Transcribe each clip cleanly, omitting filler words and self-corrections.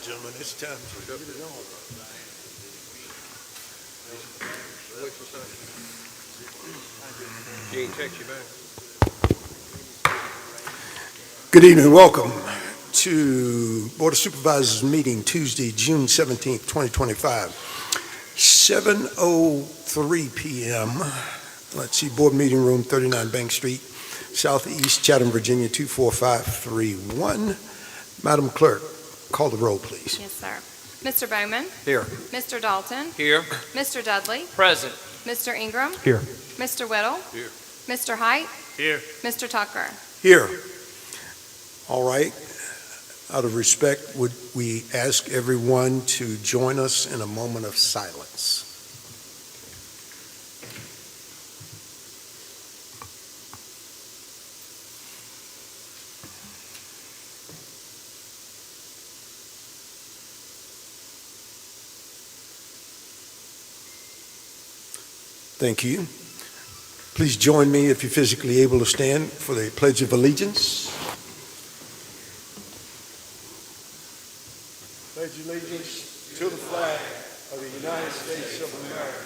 Gentlemen, it's time to get it on. Gene, text you back. Good evening, welcome to Board of Supervisors meeting Tuesday, June 17th, 2025, 7:03 p.m. Let's see, Board Meeting Room, 39 Bank Street, Southeast Chatham, Virginia, 24531. Madam Clerk, call the roll, please. Yes, sir. Mr. Bowman? Here. Mr. Dalton? Here. Mr. Dudley? Present. Mr. Ingram? Here. Mr. Whittle? Here. Mr. Height? Here. Mr. Tucker? Here. All right. Out of respect, would we ask everyone to join us in a moment of silence? Thank you. Please join me, if you're physically able to stand, for the Pledge of Allegiance. Pledge allegiance to the flag of the United States of America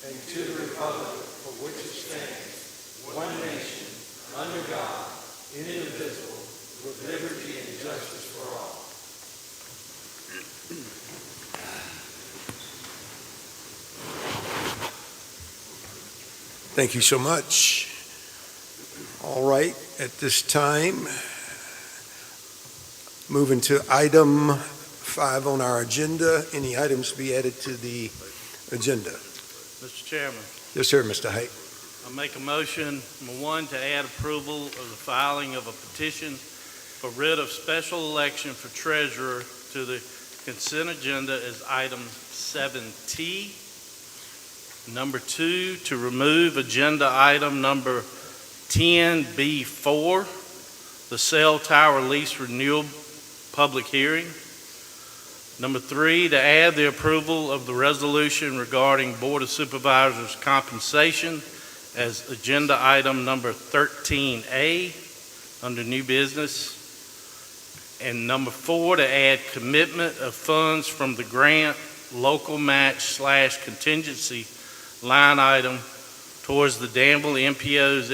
and to the republic for which it stands, one nation, under God, indivisible, with liberty and justice for all. Thank you so much. All right, at this time, moving to item 5 on our agenda. Any items to be added to the agenda? Mr. Chairman, Yes, sir, Mr. Height. I make a motion, number 1, to add approval of the filing of a petition for writ of special election for treasurer to the consent agenda as item 7T. Number 2, to remove agenda item number 10B4, the cell tower lease renewal public hearing. Number 3, to add the approval of the resolution regarding Board of Supervisors compensation as agenda item number 13A under new business. And number 4, to add commitment of funds from the grant local match / contingency line item towards the Danville MPO's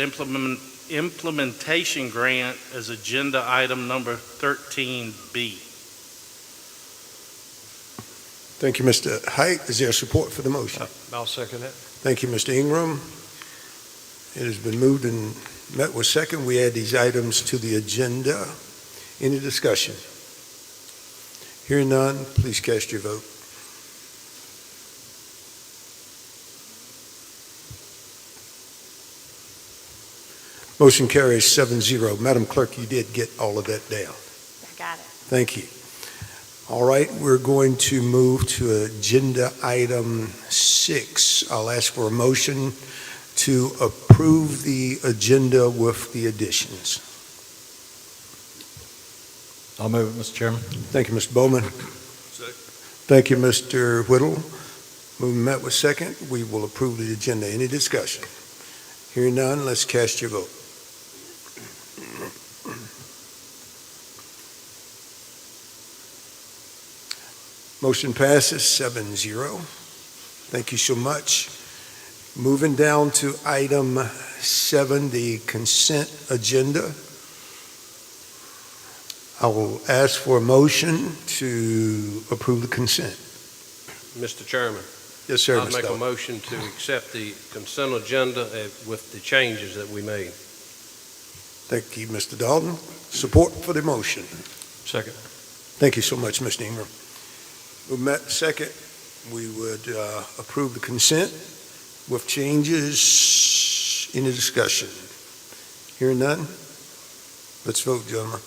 implementation grant as agenda item number 13B. Thank you, Mr. Height. Is there support for the motion? I'll second it. Thank you, Mr. Ingram. It has been moved and met with second. We add these items to the agenda. Any discussion? Hearing none, please cast your vote. Motion carries 7-0. Madam Clerk, you did get all of that down. I got it. Thank you. All right, we're going to move to agenda item 6. I'll ask for a motion to approve the agenda with the additions. I'll move it, Mr. Chairman. Thank you, Mr. Bowman. Thank you, Mr. Whittle. Moved and met with second. We will approve the agenda. Any discussion? Hearing none, let's cast your vote. Motion passes 7-0. Thank you so much. Moving down to item 7, the consent agenda. I will ask for a motion to approve the consent. Mr. Chairman, Yes, sir, I'll Mr. make a Dalton. motion to accept the consent agenda with the changes that we made. Thank you, Mr. Dalton. Support for the motion. Second. Thank you so much, Mr. Ingram. We met second. We would approve the consent with changes. Any discussion? Hearing none? Let's vote, gentlemen.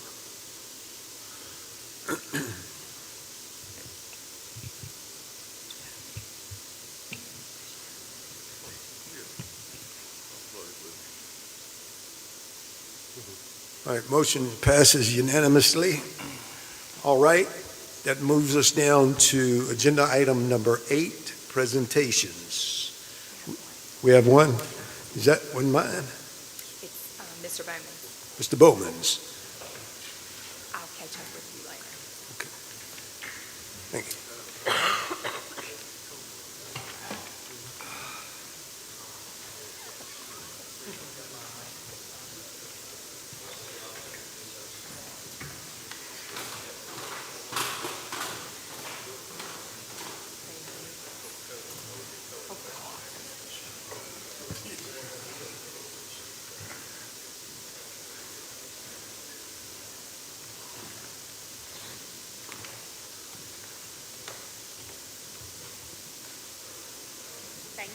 All right, motion passes unanimously. All right, that moves us down to agenda item number 8, presentations. We have one. Is that one mine? It's Mr. Bowman. Mr. Bowman's. I'll catch up with you later. Thank you. Thank you.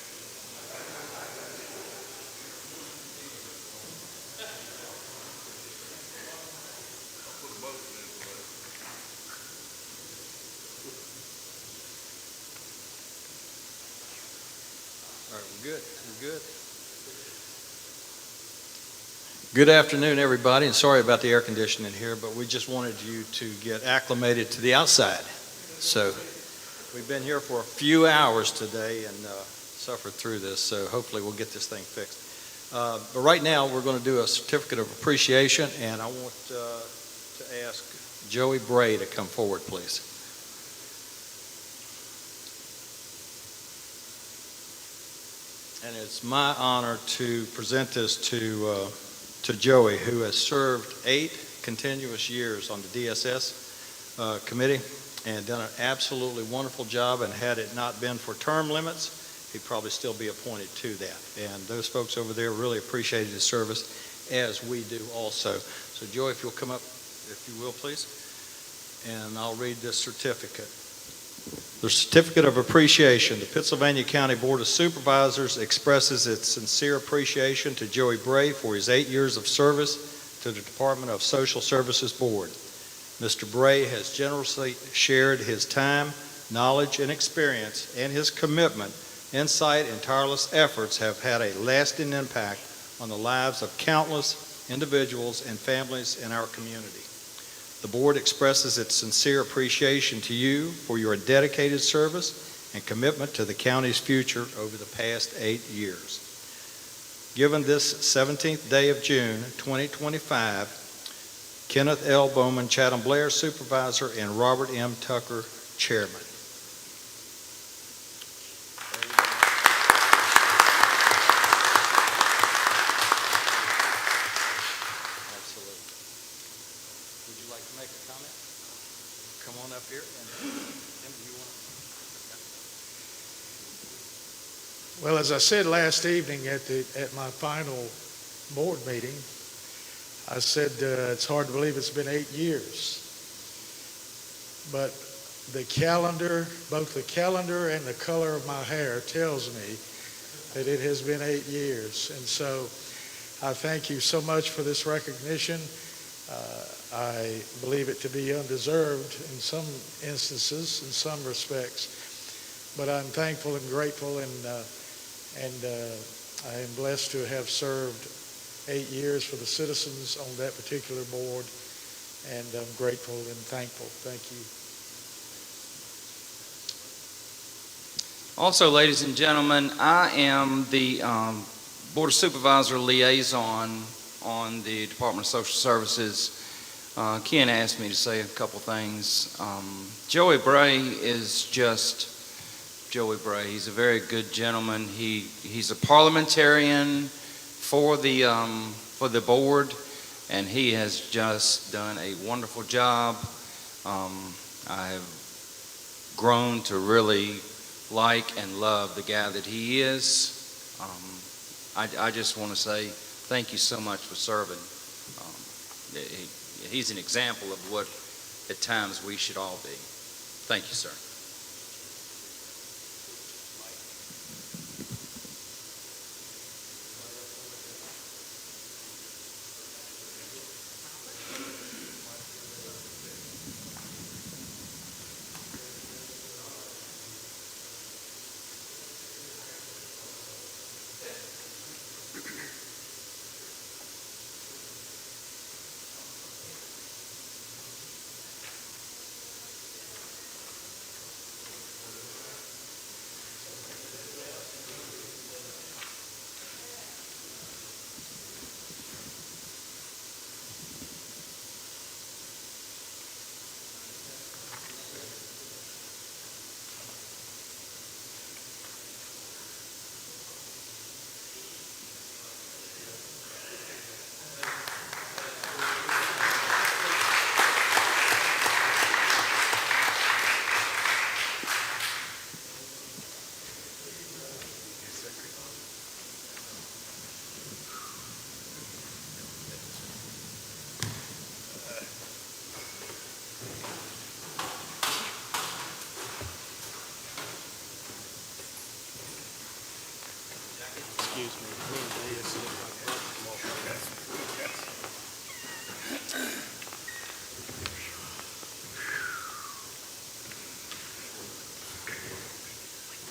All right, we're good. We're good. Good afternoon, everybody, and sorry about the air conditioning here, but we just wanted you to get acclimated to the outside. So we've been here for a few hours today and suffered through this, so hopefully we'll get this thing fixed. But right now, we're going to do a certificate of appreciation, and I want to ask Joey Bray to come forward, please. And it's my honor to present this to Joey, who has served 8 continuous years on the DSS committee and done an absolutely wonderful job. And had it not been for term limits, he'd probably still be appointed to that. And those folks over there really appreciated his service, as we do also. So, Joey, if you'll come up, if you will, please, and I'll read this certificate. The certificate of appreciation. The Pittsylvania County Board of Supervisors expresses its sincere appreciation to Joey Bray for his 8 years of service to the Department of Social Services Board. Mr. Bray has generously shared his time, knowledge, and experience, and his commitment, insight, and tireless efforts have had a lasting impact on the lives of countless individuals and families in our community. The board expresses its sincere appreciation to you for your dedicated service and commitment to the county's future over the past 8 years. Given this 17th day of June, 2025, Kenneth L. Bowman, Chatham Blair, Supervisor, and Robert M. Tucker, Chairman. Here, and Tim, do you want to? Well, as I said last evening at my final board meeting, I said it's hard to believe it's been 8 years. But the calendar, both the calendar and the color of my hair tells me that it has been 8 years. And so I thank you so much for this recognition. I believe it to be undeserved in some instances, in some respects, but I'm thankful and grateful, and I am blessed to have served 8 years for the citizens on that particular board, and I'm grateful and thankful. Thank you. Also, ladies and gentlemen, I am the Board of Supervisor liaison on the Department of Social Services. Ken asked me to say a couple things. Joey Bray is just Joey Bray. He's a very good gentleman. He's a parliamentarian for the board, and he has just done a wonderful job. I have grown to really like and love the guy that he is. I just want to say thank you so much for serving. He's an example of what at times we should all be. Thank you, sir.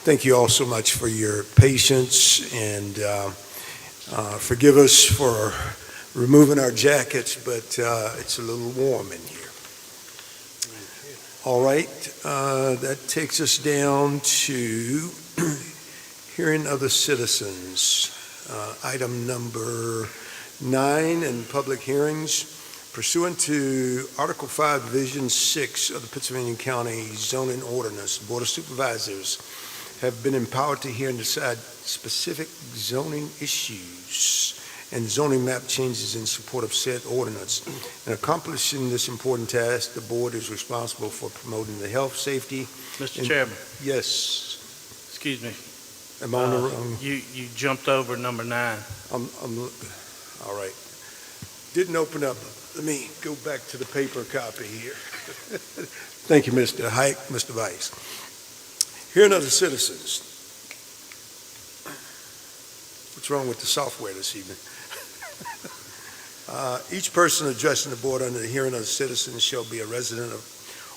Thank you all so much for your patience, and forgive us for removing our jackets, but it's a little warm in here. All right, that takes us down to hearing of the citizens. Item number 9 in public hearings. Pursuant to Article 5, Division 6 of the Pittsylvania County Zoning Ordinance, the Board of Supervisors have been empowered to hear and decide specific zoning issues and zoning map changes in support of said ordinance. In accomplishing this important task, the board is responsible for promoting the health, safety. Mr. Chairman, Yes, excuse me. am I on the wrong? You jumped over number 9. All right. Didn't open up. Let me go back to the paper copy here. Thank you, Mr. Hike, Mr. Vice. Hearing of the citizens. What's wrong with the software this evening? Each person addressing the board under the hearing of the citizens shall be a resident of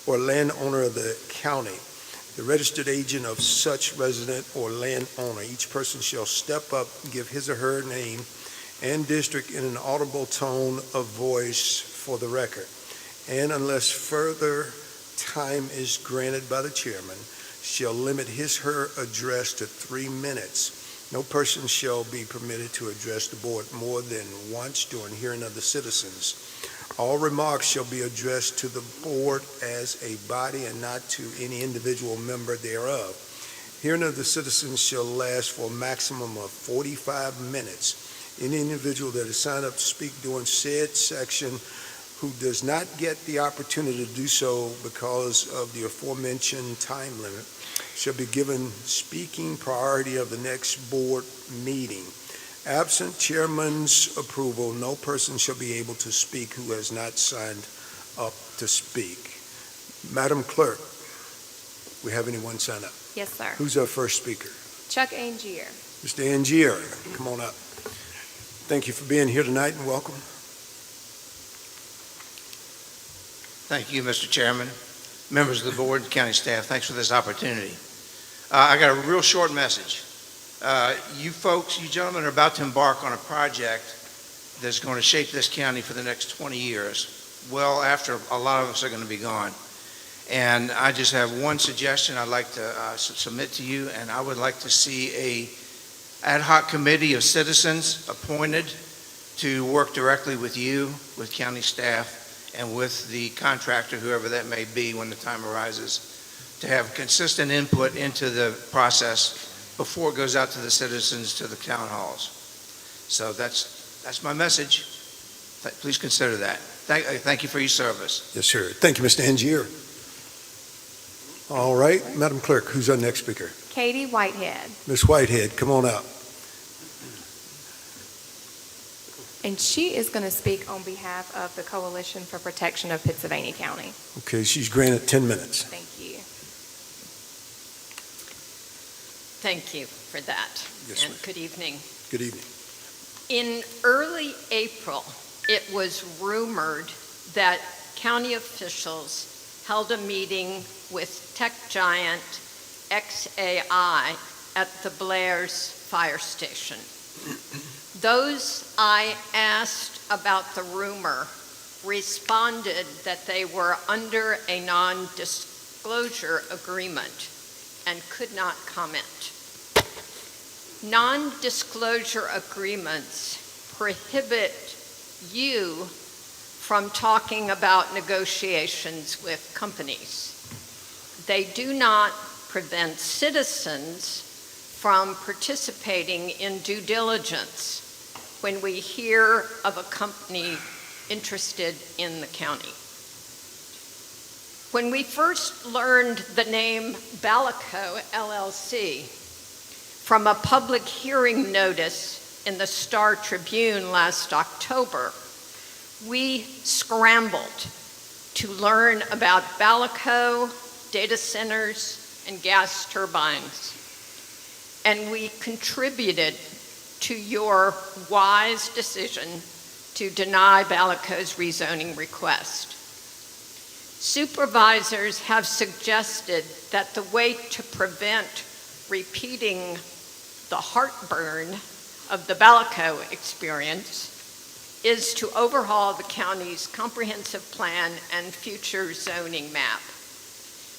or landowner of the county, the registered agent of such resident or landowner. Each person shall step up, give his or her name and district in an audible tone of voice for the record. And unless further time is granted by the chairman, shall limit his or her address to 3 minutes. No person shall be permitted to address the board more than once during hearing of the citizens. All remarks shall be addressed to the board as a body and not to any individual member thereof. Hearing of the citizens shall last for a maximum of 45 minutes. Any individual that is signed up to speak during said section who does not get the opportunity to do so because of the aforementioned time limit shall be given speaking priority of the next board meeting. Absent chairman's approval, no person shall be able to speak who has not signed up to speak. Madam Clerk, we have anyone sign up? Yes, sir. Who's our first speaker? Chuck Angier. Mr. Angier, come on up. Thank you for being here tonight and welcome. Thank you, Mr. Chairman, members of the board, county staff. Thanks for this opportunity. I got a real short message. You folks, you gentlemen are about to embark on a project that's going to shape this county for the next 20 years, well after a lot of us are going to be gone. And I just have one suggestion I'd like to submit to you, and I would like to see a ad hoc committee of citizens appointed to work directly with you, with county staff, and with the contractor, whoever that may be when the time arises, to have consistent input into the process before it goes out to the citizens, to the town halls. So that's my message. Please consider that. Thank you for your service. Yes, sir. Thank you, Mr. Angier. All right, Madam Clerk, who's our next speaker? Katie Whitehead. Ms. Whitehead, come on up. And she is going to speak on behalf of the Coalition for Protection of Pittsylvania County. Okay, she's granted 10 minutes. Thank you. Thank you for that. Yes, and ma'am. good evening. Good evening. In early April, it was rumored that county officials held a meeting with tech giant XAI at the Blair's fire station. Those I asked about the rumor responded that they were under a non-disclosure agreement and could not comment. Non-disclosure agreements prohibit you from talking about negotiations with companies. They do not prevent citizens from participating in due diligence when we hear of a company interested in the county. When we first learned the name Balico LLC from a public hearing notice in the Star Tribune last October, we scrambled to learn about Balico, data centers, and gas turbines. And we contributed to your wise decision to deny Balico's rezoning request. Supervisors have suggested that the way to prevent repeating the heartburn of the Balico experience, is to overhaul the county's comprehensive plan and future zoning map.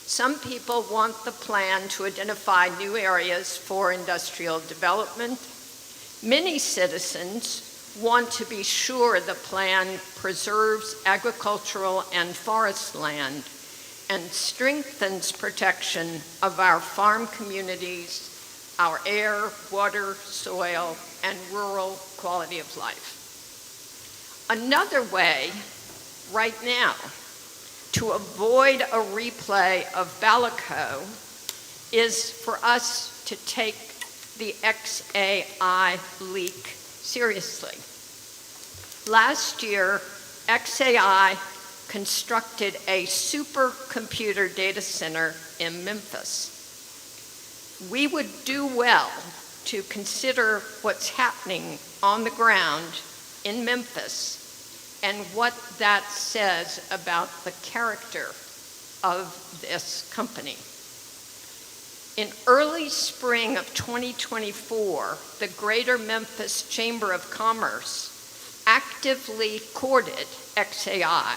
Some people want the plan to identify new areas for industrial development. Many citizens want to be sure the plan preserves agricultural and forest land and strengthens protection of our farm communities, our air, water, soil, and rural quality of life. Another way, right now, to avoid a replay of Balico is for us to take the XAI leak seriously. Last year, XAI constructed a supercomputer data center in Memphis. We would do well to consider what's happening on the ground in Memphis and what that says about the character of this company. In early spring of 2024, the Greater Memphis Chamber of Commerce actively courted XAI,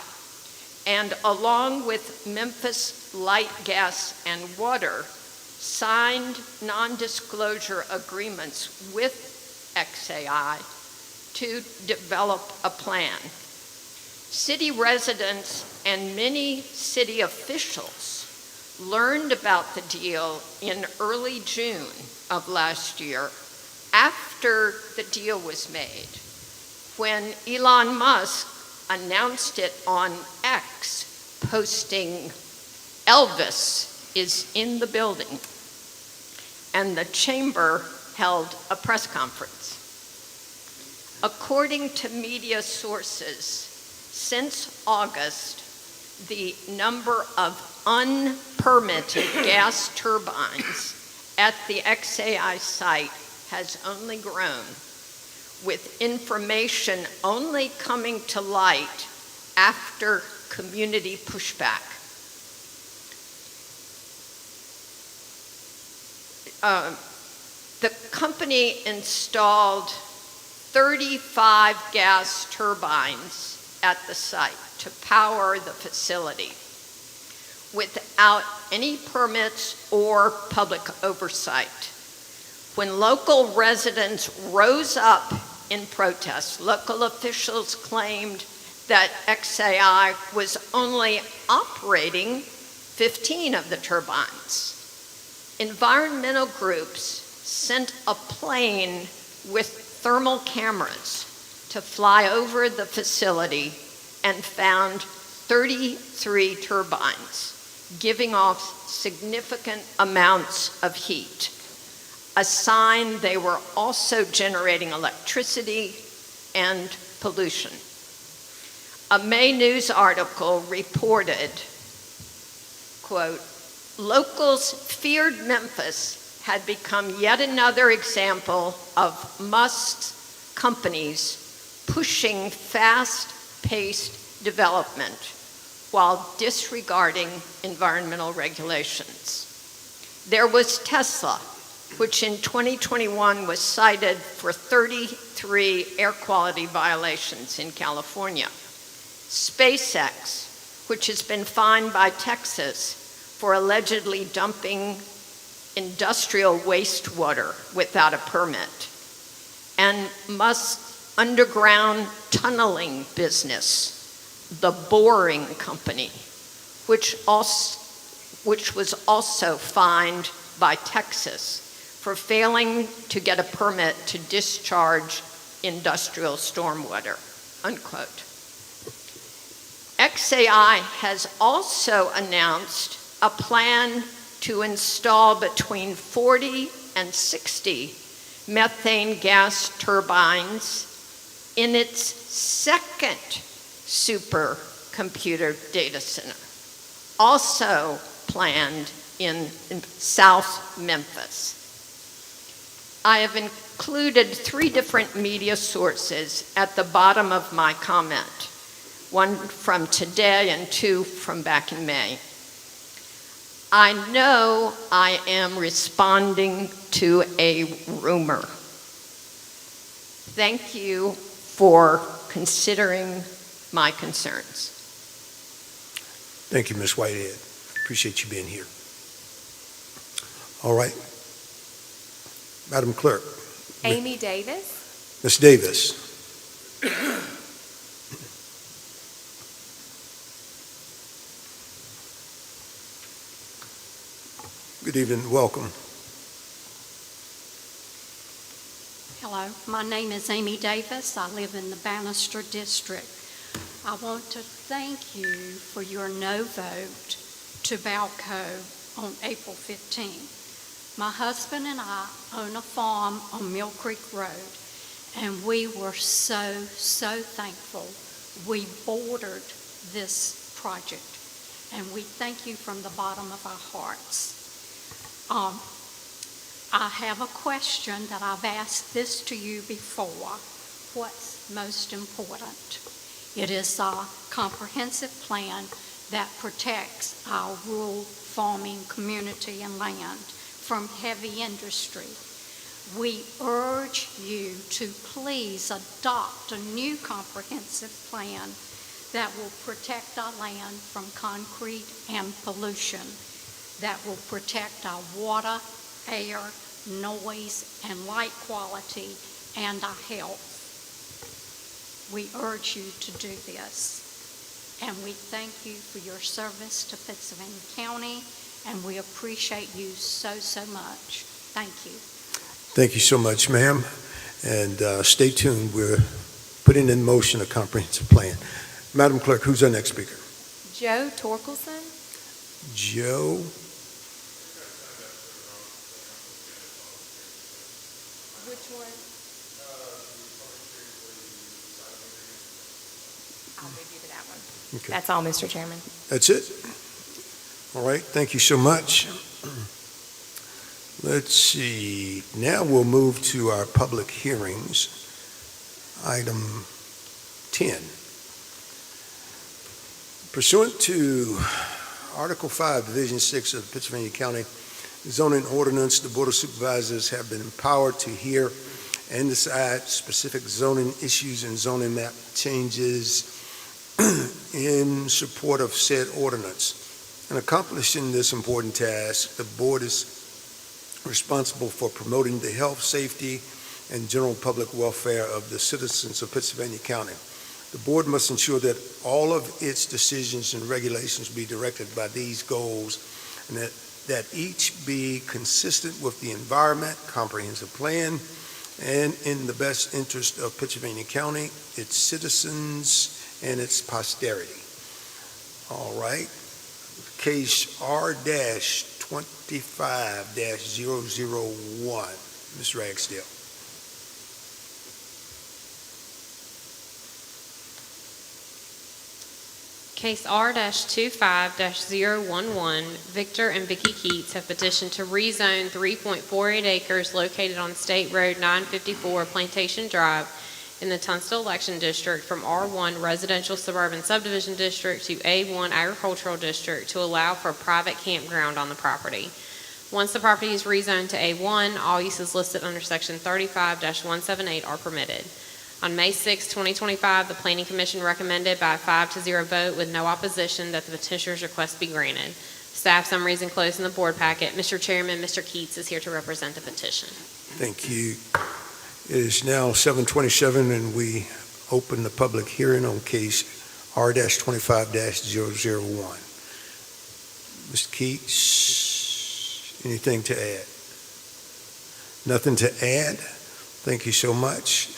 and along with Memphis Light, Gas, and Water, signed non-disclosure agreements with XAI to develop a plan. City residents and many city officials learned about the deal in early June of last year, after the deal was made, when Elon Musk announced it on X, posting, "Elvis is in the building," and the chamber held a press conference. According to media sources, since August, the number of unpermitted gas turbines at the XAI site has only grown, with information only coming to light after community pushback. The company installed 35 gas turbines at the site to power the facility without any permits or public oversight. When local residents rose up in protest, local officials claimed that XAI was only operating 15 of the turbines. Environmental groups sent a plane with thermal cameras to fly over the facility and found 33 turbines, giving off significant amounts of heat, a sign they were also generating electricity and pollution. A May News article reported, quote, "Locals feared Memphis had become yet another example of Musk's companies pushing fast-paced development while disregarding environmental regulations." There was Tesla, which in 2021 was cited for 33 air quality violations in California. SpaceX, which has been fined by Texas for allegedly dumping industrial wastewater without a permit. And Musk's underground tunneling business, the Boring Company, which was also fined by Texas for failing to get a permit to discharge industrial stormwater, unquote. XAI has also announced a plan to install between 40 and 60 methane gas turbines in its second supercomputer data center, also planned in South Memphis. I have included 3 different media sources at the bottom of my comment, 1 from today and 2 from back in May. I know I am responding to a rumor. Thank you for considering my concerns. Thank you, Ms. Whitehead. Appreciate you being here. All right. Madam Clerk. Amy Davis. Ms. Davis. Good evening. Welcome. Hello, my name is Amy Davis. I live in the Bannister District. I want to thank you for your no vote to Balco on April 15. My husband and I own a farm on Mill Creek Road, and we were so thankful we bordered this project, and we thank you from the bottom of our hearts. I have a question that I've asked this to you before. What's most important? It is a comprehensive plan that protects our rural farming community and land from heavy industry. We urge you to please adopt a new comprehensive plan that will protect our land from concrete and pollution, that will protect our water, air, noise, and light quality, and our health. We urge you to do this, and we thank you for your service to Pittsylvania County, and we appreciate you so much. Thank you. Thank you so much, ma'am. And stay tuned. We're putting in motion a comprehensive plan. Madam Clerk, who's our next speaker? Joe Torkelson. Joe. Which one? I'll move you to that one. Okay. That's all, Mr. Chairman. That's it? All right. Thank you so much. Let's see. Now we'll move to our public hearings. Item 10. Pursuant to Article 5, Division 6 of the Pittsylvania County Zoning Ordinance, the Board of Supervisors have been empowered to hear and decide specific zoning issues and zoning map changes in support of said ordinance. In accomplishing this important task, the board is responsible for promoting the health, safety, and general public welfare of the citizens of Pittsylvania County. The board must ensure that all of its decisions and regulations be directed by these goals, and that each be consistent with the environment, comprehensive plan, and in the best interest of Pittsylvania County, its citizens, and its posterity. All right. Case R-25-001. Ms. Ragsdale. Case R-25-011, Victor and Vicki Keats have petitioned to rezone 3.48 acres located on State Road 954 Plantation Drive in the Tunstall Election District from R1 Residential Suburban Subdivision District to A1 Agricultural District to allow for a private campground on the property. Once the property is rezoned to A1, all uses listed under Section 35-178 are permitted. On May 6, 2025, the Planning Commission recommended by a 5-0 vote with no opposition that the petitioner's request be granted. Staff summary is enclosed in the board packet. Mr. Chairman, Mr. Keats is here to represent the petition. Thank you. It is now 7:27, and we open the public hearing on case R-25-001. Mr. Keats, anything to add? Nothing to add? Thank you so much.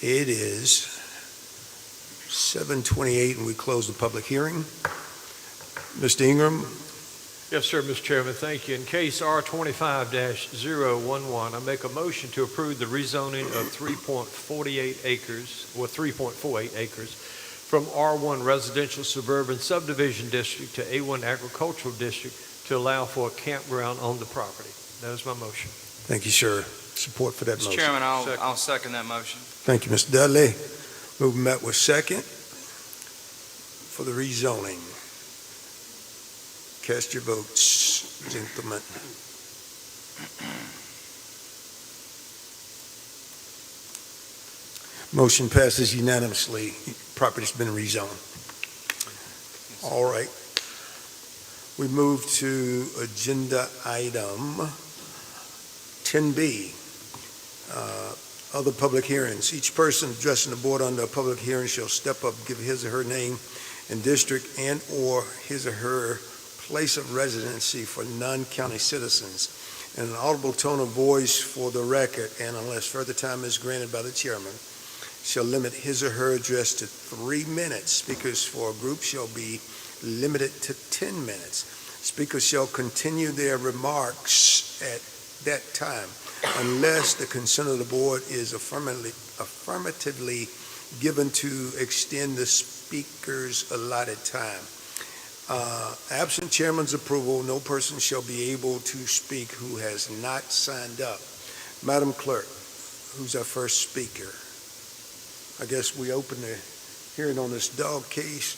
It is 7:28, and we close the public hearing. Mr. Ingram? Yes, sir, Mr. Chairman, thank you. In case R-25-011, I make a motion to approve the rezoning of 3.48 acres, or 3.48 acres, from R1 Residential Suburban Subdivision District to A1 Agricultural District to allow for a campground on the property. That is my motion. Thank you, sir. Support for that Mr. motion. Chairman, I'll second that motion. Thank you, Mr. Dudley. Moving back with second for the rezoning. Cast your votes, gentlemen. Motion passes unanimously. Property's been rezoned. All right. We move to agenda item 10B, other public hearings. Each person addressing the board under a public hearing shall step up, give his or her name and district and/or his or her place of residency for non-county citizens in an audible tone of voice for the record, and unless further time is granted by the chairman, shall limit his or her address to 3 minutes. Speakers for a group shall be limited to 10 minutes. Speakers shall continue their remarks at that time unless the consent of the board is affirmatively given to extend the speaker's allotted time. Absent chairman's approval, no person shall be able to speak who has not signed up. Madam Clerk, who's our first speaker? I guess we open the hearing on this dog case.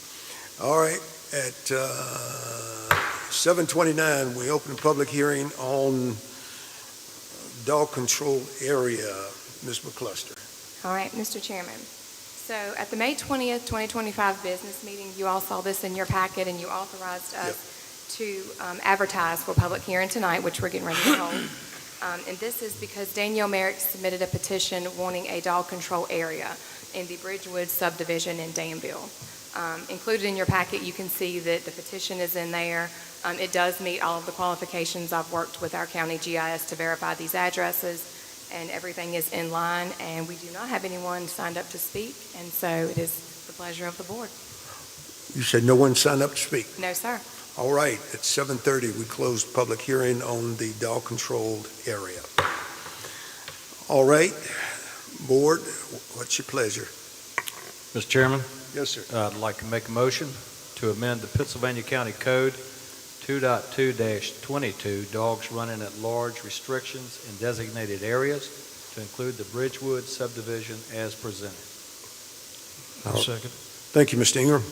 All right, at 7:29, we open the public hearing on dog control area. Ms. McCluster. All right, Mr. Chairman. So at the May 20th, 2025 business meeting, you all saw this in your packet, and you authorized us to advertise for public hearing tonight, which we're getting ready to hold. And this is because Danielle Merrick submitted a petition wanting a dog control area in the Bridgewood subdivision in Danville. Included in your packet, you can see that the petition is in there. It does meet all of the qualifications. I've worked with our county GIS to verify these addresses, and everything is in line, and we do not have anyone signed up to speak, and so it is the pleasure of the board. You said no one signed up to speak? No, sir. All right, at 7:30, we closed public hearing on the dog-controlled area. All right, board, what's your pleasure? Mr. Chairman, Yes, sir. I'd like to make a motion to amend the Pennsylvania County Code 2.2-22, dogs running at large restrictions in designated areas, to include the Bridgewood subdivision as presented. Second. Thank you, Mr. Ingram.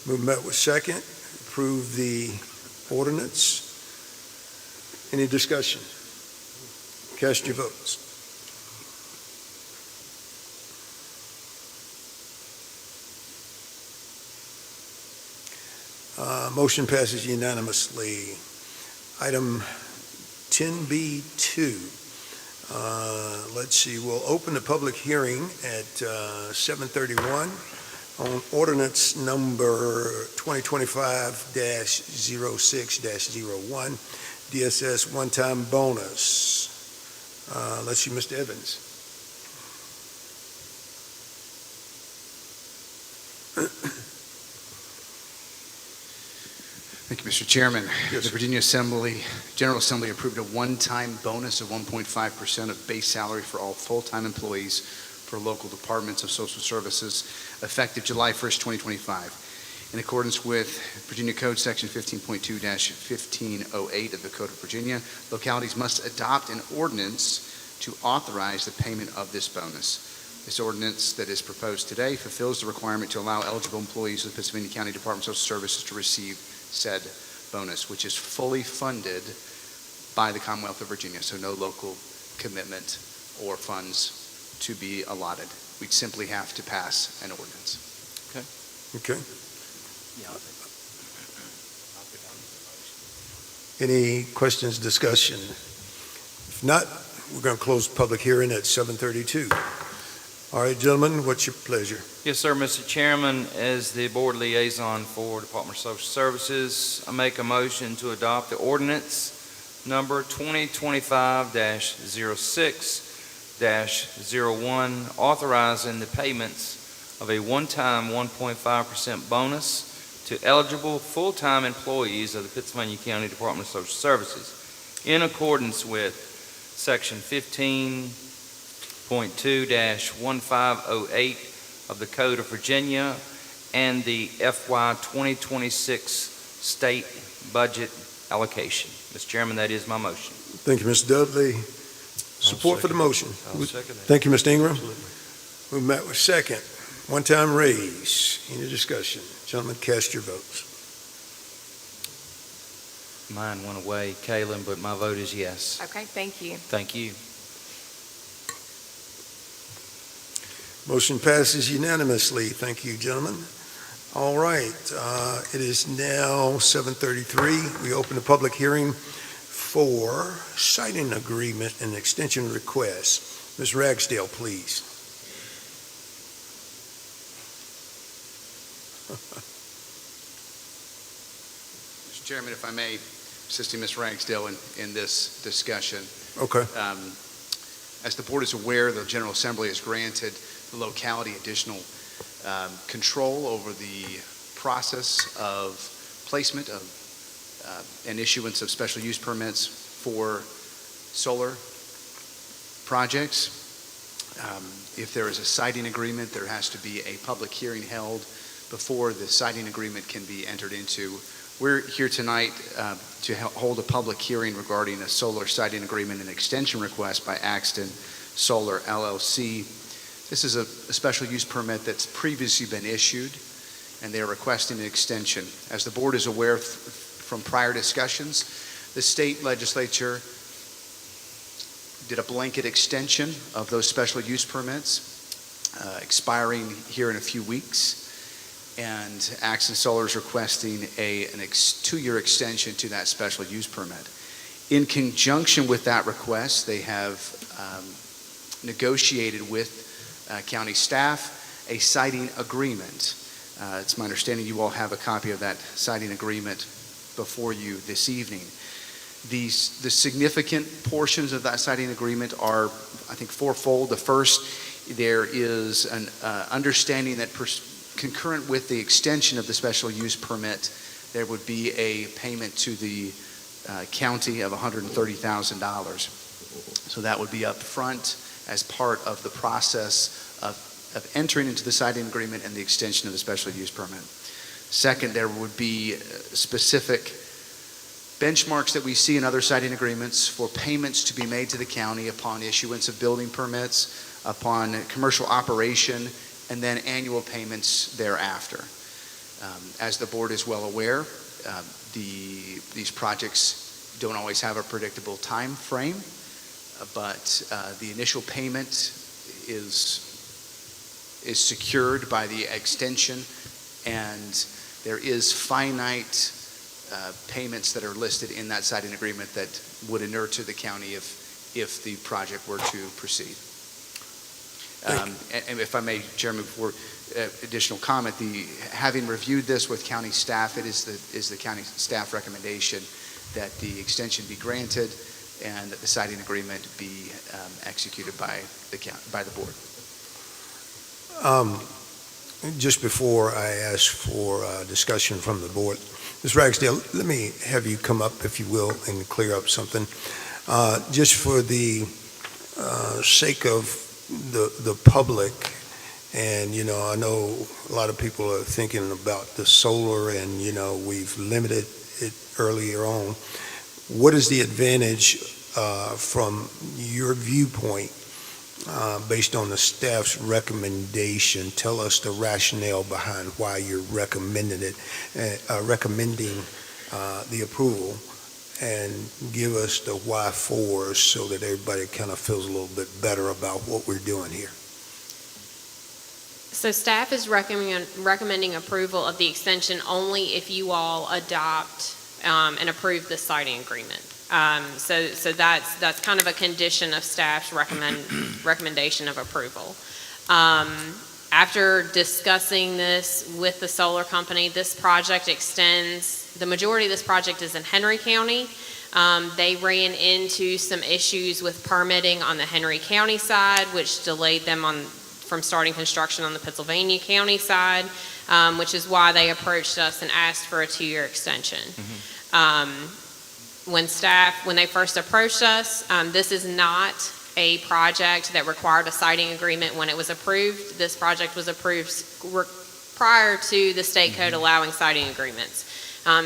Movement with second. Approve the ordinance. Any discussion? Cast your votes. Motion passes unanimously. Item 10B2. Let's see, we'll open the public hearing at 7:31 on ordinance number 2025-06-01, DSS one-time bonus. Let's see, Mr. Evans. Thank you, Mr. Chairman. Yes, The sir. Virginia General Assembly approved a one-time bonus of 1.5% of base salary for all full-time employees for local departments of social services effective July 1st, 2025. In accordance with Virginia Code Section 15.2-1508 of the Code of Virginia, localities must adopt an ordinance to authorize the payment of this bonus. This ordinance that is proposed today fulfills the requirement to allow eligible employees of the Pennsylvania County Department of Social Services to receive said bonus, which is fully funded by the Commonwealth of Virginia, so no local commitment or funds to be allotted. We'd simply have to pass an ordinance. Okay. Any questions, discussion? If not, we're going to close the public hearing at 7:32. All right, gentlemen, what's your pleasure? Yes, sir, Mr. Chairman, as the board liaison for Department of Social Services, I make a motion to adopt the ordinance number 2025-06-01, authorizing the payments of a one-time 1.5% bonus to eligible full-time employees of the Pennsylvania County Department of Social Services in accordance with Section 15.2-1508 of the Code of Virginia and the FY 2026 state budget allocation. Mr. Chairman, that is my motion. Thank you, Mr. Dudley. Support for the motion. I'll second that. Thank you, Mr. Ingram. Absolutely. We met with second. One-time raise. Any discussion? Gentlemen, cast your votes. Mine went away, Kalen, but my vote is yes. Okay, thank you. Thank you. Motion passes unanimously. Thank you, gentlemen. All right, it is now 7:33. We open the public hearing for citing agreement and extension request. Ms. Ragsdale, please. Mr. Chairman, if I may, assisting Ms. Ragsdale in this discussion. Okay. As the board is aware, the General Assembly has granted the locality additional control over the process of placement of and issuance of special use permits for solar projects. If there is a siting agreement, there has to be a public hearing held before the siting agreement can be entered into. We're here tonight to hold a public hearing regarding a solar siting agreement and extension request by Axton Solar LLC. This is a special use permit that's previously been issued, and they are requesting an extension. As the board is aware from prior discussions, the state legislature did a blanket extension of those special use permits, expiring here in a few weeks. And Axton Solar is requesting a 2-year extension to that special use permit. In conjunction with that request, they have negotiated with county staff a siting agreement. It's my understanding you all have a copy of that siting agreement before you this evening. The significant portions of that siting agreement are, I think, fourfold. The first, there is an understanding that concurrent with the extension of the special use permit, there would be a payment to the county of $130,000. So that would be up front as part of the process of entering into the siting agreement and the extension of the special use permit. Second, there would be specific benchmarks that we see in other siting agreements for payments to be made to the county upon issuance of building permits, upon commercial operation, and then annual payments thereafter. As the board is well aware, these projects don't always have a predictable time frame, but the initial payment is secured by the extension, and there is finite payments that are listed in that siting agreement that would inure to the county if the project were to proceed. And if I may, Chairman, for additional comment, having reviewed this with county staff, it is the county staff recommendation that the extension be granted and that the siting agreement be executed by the board. Just before I ask for discussion from the board, Ms. Ragsdale, let me have you come up, if you will, and clear up something. Just for the sake of the public, and I know a lot of people are thinking about the solar, and we've limited it earlier on. What is the advantage from your viewpoint based on the staff's recommendation? Tell us the rationale behind why you're recommending the approval, and give us the why for so that everybody kind of feels a little bit better about what we're doing here. So staff is recommending approval of the extension only if you all adopt and approve the siting agreement. So that's kind of a condition of staff's recommendation of approval. After discussing this with the solar company, this project extends. The majority of this project is in Henry County. They ran into some issues with permitting on the Henry County side, which delayed them from starting construction on the Pennsylvania County side, which is why they approached us and asked for a 2-year extension. When they first approached us, this is not a project that required a siting agreement when it was approved. This project was approved prior to the state code allowing siting agreements.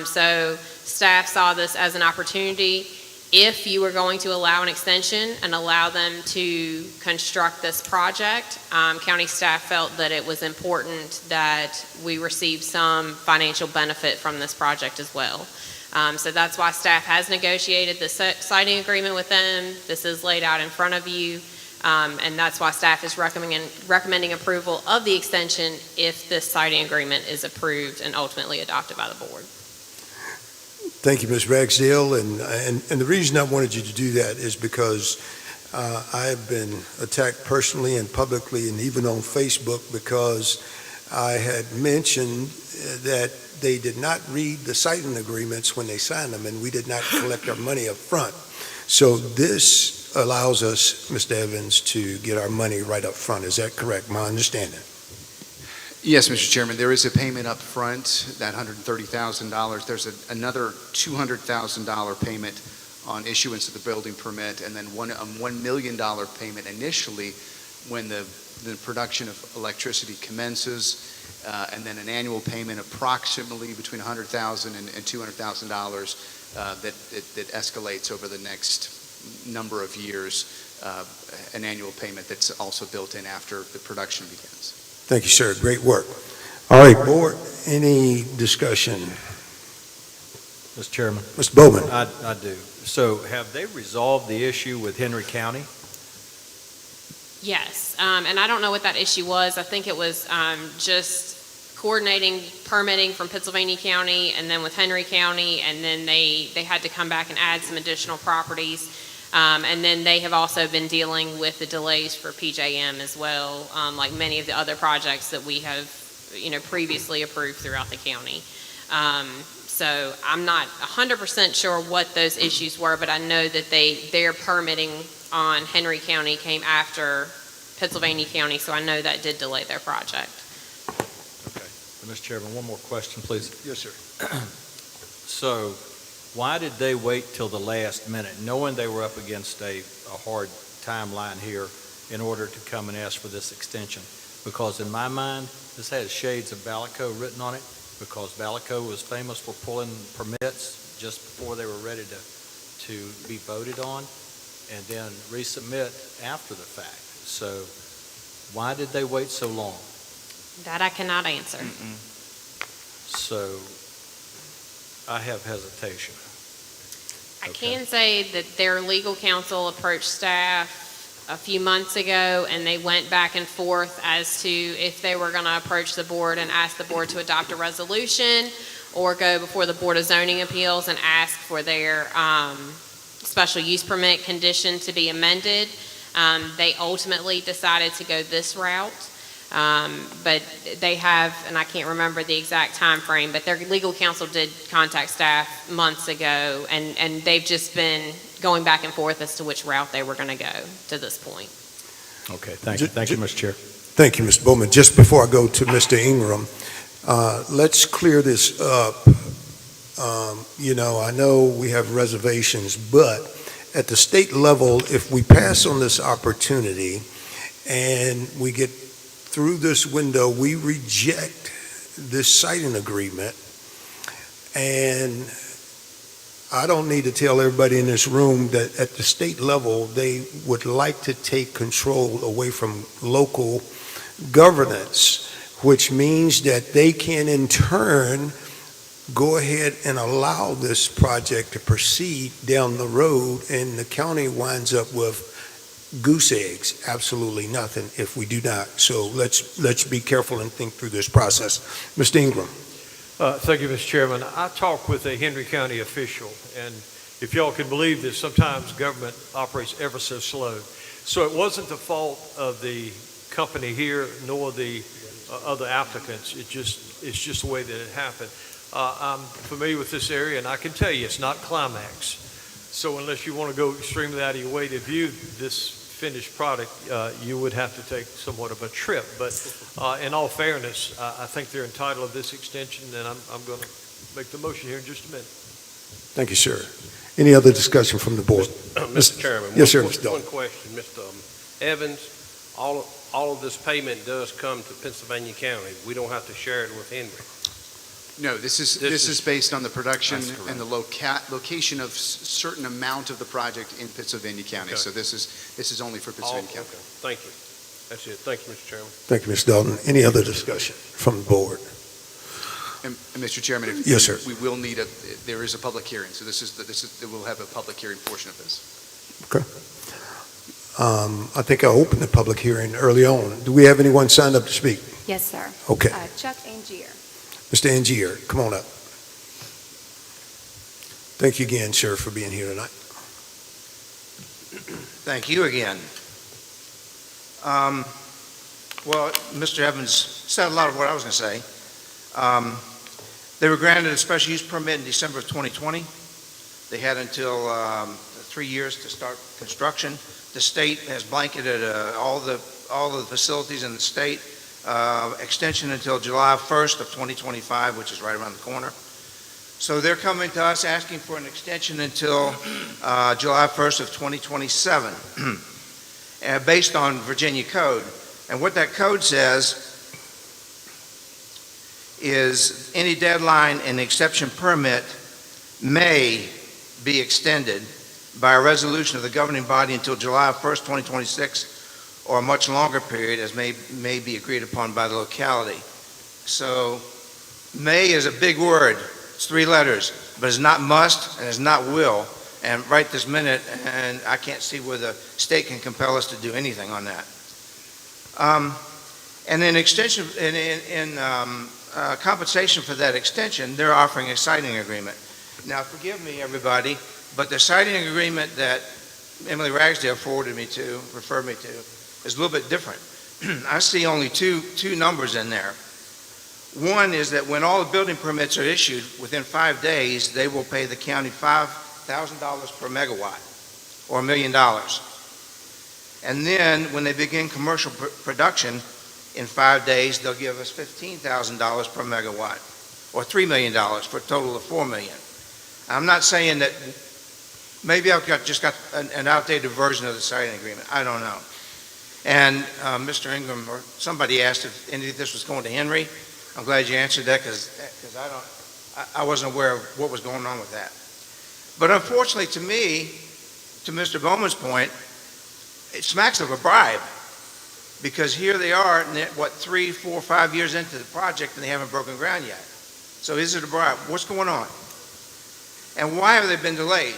So staff saw this as an opportunity. if you were going to allow an extension and allow them to construct this project, county staff felt that it was important that we receive some financial benefit from this project as well. So that's why staff has negotiated the siting agreement with them. This is laid out in front of you. And that's why staff is recommending approval of the extension if this siting agreement is approved and ultimately adopted by the board. Thank you, Ms. Ragsdale, and the reason I wanted you to do that is because I have been attacked personally and publicly and even on Facebook because I had mentioned that they did not read the siting agreements when they signed them, and we did not collect our money up front. So this allows us, Mr. Evans, to get our money right up front. Is that correct, my understanding? Yes, Mr. Chairman, there is a payment up front, that $130,000. There's another $200,000 payment on issuance of the building permit, and then a $1 million payment initially when the production of electricity commences, and then an annual payment approximately between $100,000 and $200,000 that escalates over the next number of years, an annual payment that's also built in after the production begins. Thank you, sir. Great work. All right, board, any discussion? Mr. Chairman. Mr. Bowman. I do. So have they resolved the issue with Henry County? Yes, and I don't know what that issue was. I think it was just coordinating permitting from Pennsylvania County and then with Henry County, and then they had to come back and add some additional properties. And then they have also been dealing with the delays for PJM as well, like many of the other projects that we have, previously approved throughout the county. So I'm not 100% sure what those issues were, but I know that their permitting on Henry County came after Pennsylvania County, so I know that did delay their project. Okay. Mr. Chairman, one more question, please. Yes, sir. So why did they wait till the last minute, knowing they were up against a hard timeline here, in order to come and ask for this extension? Because in my mind, this has shades of Balico written on it, because Balico was famous for pulling permits just before they were ready to be voted on, and then resubmit after the fact. So why did they wait so long? That I cannot answer. So I have hesitation. I can say that their legal counsel approached staff a few months ago, and they went back and forth as to if they were going to approach the board and ask the board to adopt a resolution or go before the Board of Zoning Appeals and ask for their special use permit condition to be amended. They ultimately decided to go this route. But they have, and I can't remember the exact time frame, but their legal counsel did contact staff months ago, and they've just been going back and forth as to which route they were going to go to this point. Okay, thank you. Thank you, Mr. Chair. Thank you, Mr. Bowman. Just before I go to Mr. Ingram, let's clear this up. I know we have reservations, but at the state level, if we pass on this opportunity and we get through this window, we reject this siting agreement, and I don't need to tell everybody in this room that at the state level, they would like to take control away from local governance, which means that they can in turn go ahead and allow this project to proceed down the road, and the county winds up with goose eggs, absolutely nothing if we do not. So let's be careful and think through this process. Mr. Ingram. Thank you, Mr. Chairman. I talked with a Henry County official, and if y'all can believe this, sometimes government operates ever so slow. So it wasn't the fault of the company here nor the other applicants. It's just the way that it happened. I'm familiar with this area, and I can tell you it's not climax. So unless you want to go extremely out of your way to view this finished product, you would have to take somewhat of a trip. But in all fairness, I think they're entitled to this extension, and I'm going to make the motion here in just a minute. Thank you, sir. Any other discussion from the board? Mr. Chairman. Yes, sir. One question, Mr. Evans. All of this payment does come to Pennsylvania County. We don't have to share it with Henry. No, this is based on the production and the location of certain amount of the project in Pittsylvania County. Okay. So this is only for Pittsylvania Okay, County. thank you. That's it. Thank you, Mr. Chairman. Thank you, Mr. Dalton. Any other discussion from the board? And Mr. Chairman, if Yes, sir. we will need there is a public hearing. So we'll have a public hearing portion of this. I think I opened the public hearing early on. Do we have anyone signed up to speak? Yes, sir. Okay. Chuck Angier. Mr. Angier, come on up. Thank you again, sir, for being here tonight. Thank you again. Well, Mr. Evans said a lot of what I was going to say. They were granted a special use permit in December of 2020. They had until 3 years to start construction. The state has blanketed all the facilities in the state, extension until July 1st of 2025, which is right around the corner. So they're coming to us asking for an extension until July 1st of 2027, based on Virginia code. And what that code says is any deadline in the exception permit may be extended by a resolution of the governing body until July 1st, 2026, or a much longer period as may be agreed upon by the locality. So may is a big word. It's 3 letters, but it's not must and it's not will. And right this minute, and I can't see where the state can compel us to do anything on that. And in extension, in compensation for that extension, they're offering a siting agreement. Now, forgive me, everybody, but the siting agreement that Emily Ragsdale referred me to, is a little bit different. I see only two numbers in there. One is that when all the building permits are issued, within 5 days, they will pay the county $5,000 per megawatt, or $1 million. And then, when they begin commercial production, in 5 days, they'll give us $15,000 per megawatt, or $3 million, for a total of $4 million. I'm not saying that, maybe I've just got an outdated version of the siting agreement. I don't know. And Mr. Ingram, or somebody asked if any of this was going to Henry. I'm glad you answered that, because I wasn't aware of what was going on with that. But unfortunately to me, to Mr. Bowman's point, it smacks of a bribe, because here they are, 3, 4, 5 years into the project, and they haven't broken ground yet. So is it a bribe? What's going on? And why have they been delayed?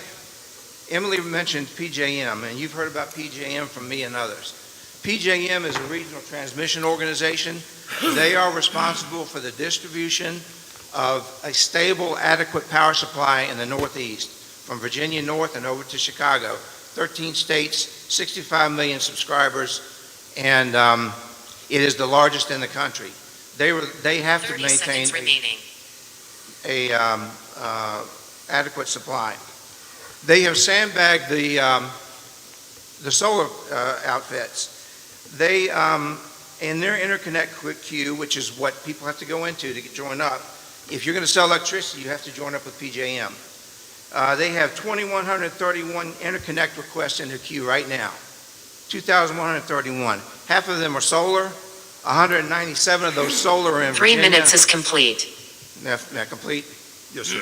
Emily mentioned PJM, and you've heard about PJM from me and others. PJM is a regional transmission organization. They are responsible for the distribution of a stable, adequate power supply in the Northeast, from Virginia north and over to Chicago. 13 states, 65 million subscribers, and it is the largest in the country. They have to maintain a adequate supply. They have sandbagged the solar outfits. They, in their interconnect queue, which is what people have to go into to join up, if you're going to sell electricity, you have to join up with PJM. They have 2,131 interconnect requests in their queue right now. 2,131. Half of them are solar. 197 of those solar are in Virginia. 3 minutes is complete. That complete? Yes, sir.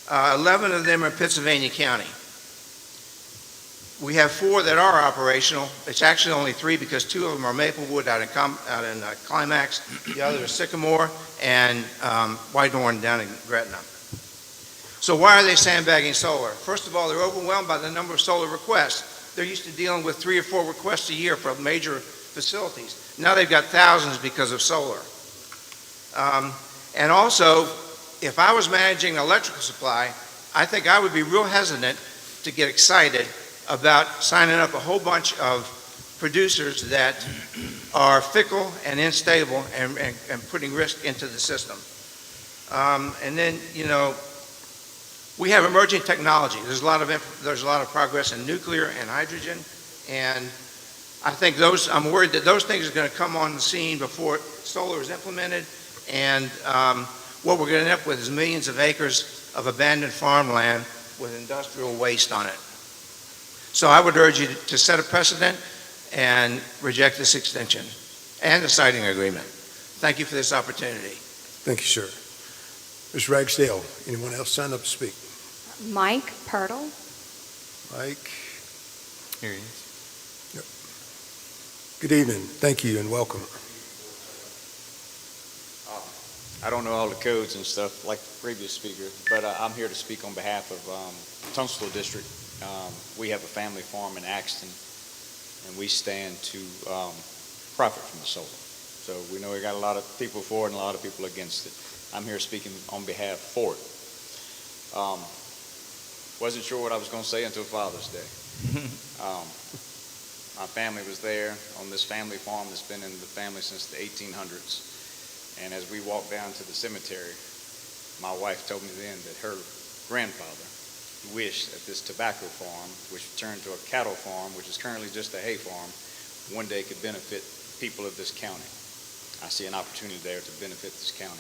11 of them are in Pennsylvania County. We have 4 that are operational. It's actually only 3, because 2 of them are Maplewood out in Climax. The other is Sycamore and Whitehorn down in Gretna. So why are they sandbagging solar? First of all, they're overwhelmed by the number of solar requests. They're used to dealing with 3 or 4 requests a year from major facilities. Now they've got thousands because of solar. And also, if I was managing an electrical supply, I think I would be real hesitant to get excited about signing up a whole bunch of producers that are fickle and unstable and putting risk into the system. And then, we have emerging technology. There's a lot of progress in nuclear and hydrogen, and I think I'm worried that those things are going to come on the scene before solar is implemented, and what we're going to end up with is millions of acres of abandoned farmland with industrial waste on it. So I would urge you to set a precedent and reject this extension and the siting agreement. Thank you for this opportunity. Thank you, sir. Ms. Ragsdale, anyone else sign up to speak? Mike Purtle. Mike, Here he is. good evening. Thank you and welcome. I don't know all the codes and stuff like the previous speaker, but I'm here to speak on behalf of Tunstall District. We have a family farm in Axton, and we stand to profit from the solar. So we know we got a lot of people for it and a lot of people against it. I'm here speaking on behalf for it. Wasn't sure what I was going to say until Father's Day. My family was there on this family farm that's been in the family since the 1800s. And as we walked down to the cemetery, my wife told me then that her grandfather wished that this tobacco farm, which turned to a cattle farm, which is currently just a hay farm, one day could benefit people of this county. I see an opportunity there to benefit this county.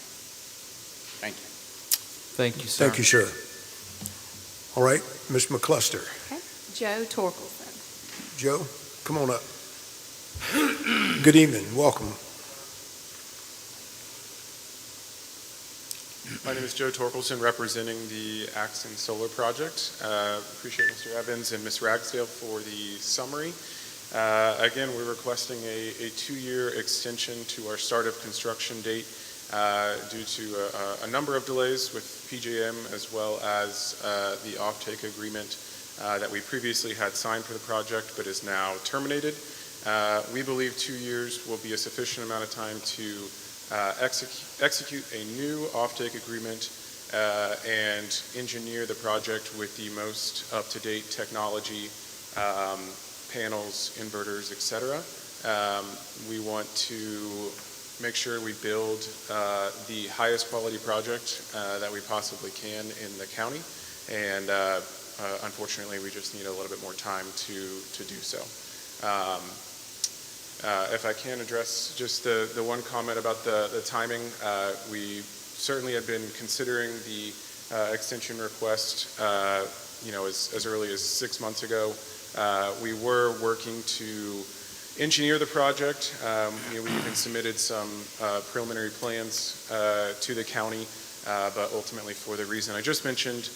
Thank you. Thank you, sir. Thank you, sir. All right, Ms. McCluster. Okay. Joe Torkelson. Joe, come on up. Good evening. Welcome. My name is Joe Torkelson, representing the Axton Solar Project. Appreciate Mr. Evans and Ms. Ragsdale for the summary. Again, we're requesting a 2-year extension to our start of construction date due to a number of delays with PJM, as well as the offtake agreement that we previously had signed for the project but is now terminated. We believe 2 years will be a sufficient amount of time to execute a new offtake agreement and engineer the project with the most up-to-date technology, panels, inverters, etc. We want to make sure we build the highest quality project that we possibly can in the county, and unfortunately we just need a little bit more time to do so. If I can address just the one comment about the timing, we certainly had been considering the extension request as early as 6 months ago. We were working to engineer the project. We even submitted some preliminary plans to the county, but ultimately for the reason I just mentioned,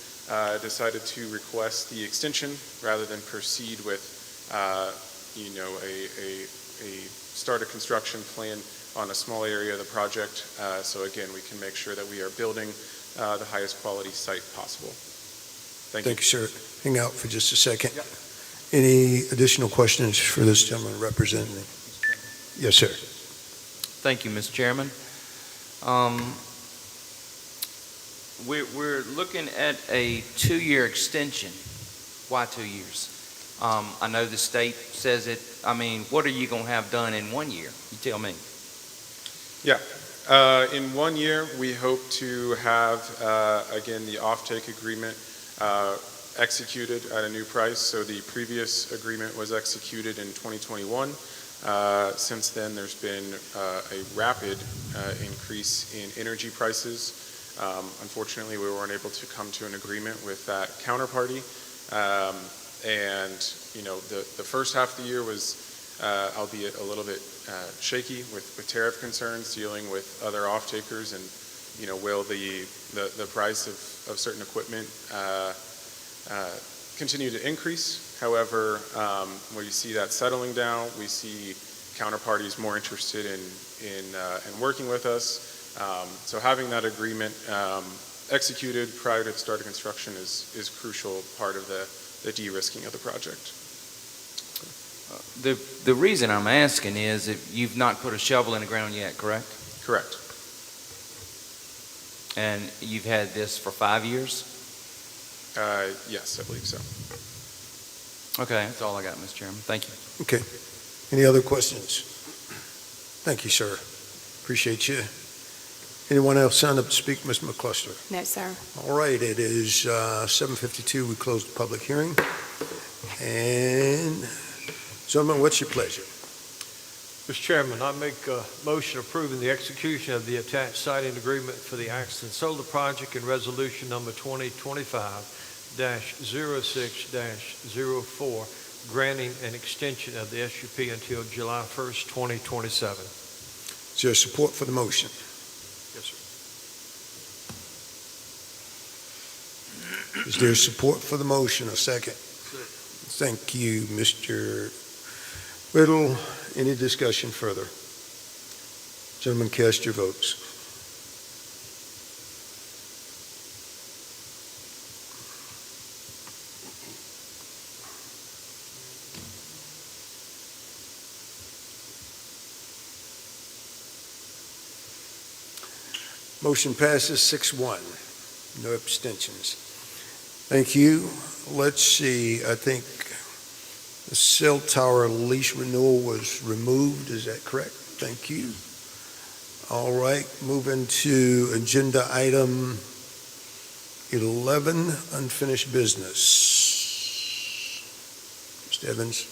decided to request the extension rather than proceed with a start a construction plan on a small area of the project. So again, we can make sure that we are building the highest quality site possible. Thank you. Thank you, sir. Hang out for just a second. Yep. Any additional questions for this gentleman representing? Yes, sir. Thank you, Mr. Chairman. We're looking at a 2-year extension. Why 2 years? I know the state says it. I mean, what are you going to have done in 1 year? You tell me. Yeah. In 1 year, we hope to have, again, the offtake agreement executed at a new price. So the previous agreement was executed in 2021. Since then, there's been a rapid increase in energy prices. Unfortunately, we weren't able to come to an agreement with that counterparty. And the first half of the year was, albeit a little bit shaky with tariff concerns, dealing with other off-takers, and will the price of certain equipment continue to increase. However, when you see that settling down, we see counterparties more interested in working with us. So having that agreement executed prior to the start of construction is crucial part of the de-risking of the project. The reason I'm asking is if you've not put a shovel in the ground yet, correct? Correct. And you've had this for 5 years? Yes, I believe so. Okay, that's all I got, Mr. Chairman. Thank you. Okay. Any other questions? Thank you, sir. Appreciate you. Anyone else signed up to speak, Ms. McCluster? No, sir. All right, it is 7:52. We closed the public hearing. And, gentlemen, what's your pleasure? Mr. Chairman, I make a motion approving the execution of the attached siting agreement for the Axton Solar Project and resolution number 2025-06-04, granting an extension of the SUP until July 1st, 2027. Is there support for the motion? Yes, sir. Is there support for the motion? A second? Thank you, Mr. Whittle. Any discussion further? Gentlemen, cast your votes. Motion passes 6-1. No abstentions. Thank you. Let's see, I think the cell tower lease renewal was removed. Is that correct? Thank you. All right, moving to agenda item 11, unfinished business. Mr. Evans?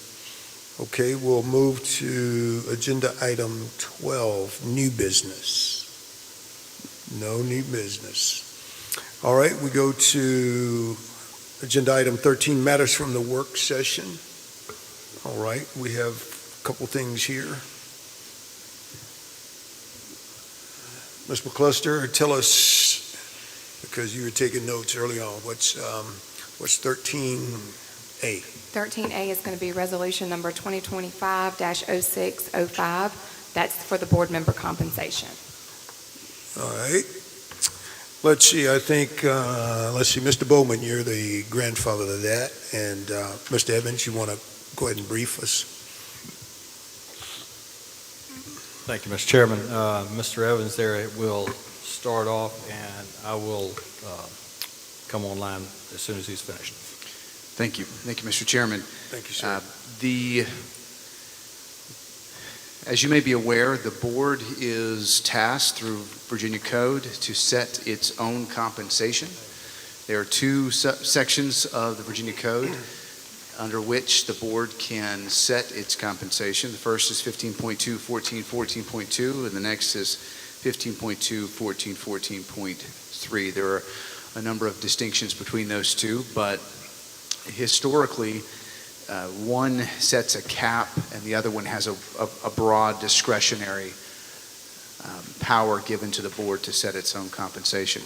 Okay, we'll move to agenda item 12, new business. No new business. All right, we go to agenda item 13, matters from the work session. All right, we have a couple things here. Ms. McCluster, tell us, because you were taking notes early on, what's 13A? 13A is going to be resolution number 2025-0605. That's for the board member compensation. All right. Let's see, I think, Mr. Bowman, you're the grandfather of that. And Mr. Evans, you want to go ahead and brief us? Thank you, Mr. Chairman. Mr. Evans there will start off, and I will come online as soon as he's finished. Thank you. Thank you, Mr. Chairman. Thank you, sir. As you may be aware, the board is tasked through Virginia Code to set its own compensation. There are two sections of the Virginia Code under which the board can set its compensation. The first is 15.2.14.14.2, and the next is 15.2.14.14.3. There are a number of distinctions between those two, but historically, one sets a cap and the other one has a broad discretionary power given to the board to set its own compensation.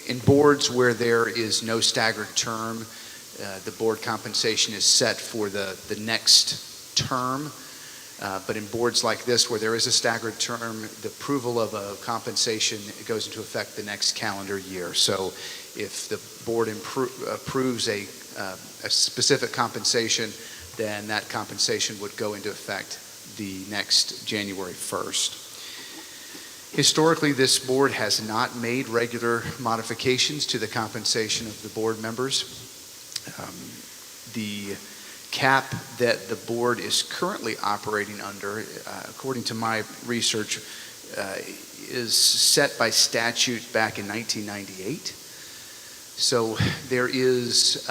In boards where there is no staggered term, the board compensation is set for the next term. But in boards like this, where there is a staggered term, the approval of a compensation goes into effect the next calendar year. So if the board approves a specific compensation, then that compensation would go into effect the next January 1st. Historically, this board has not made regular modifications to the compensation of the board members. The cap that the board is currently operating under, according to my research, is set by statute back in 1998. So there is,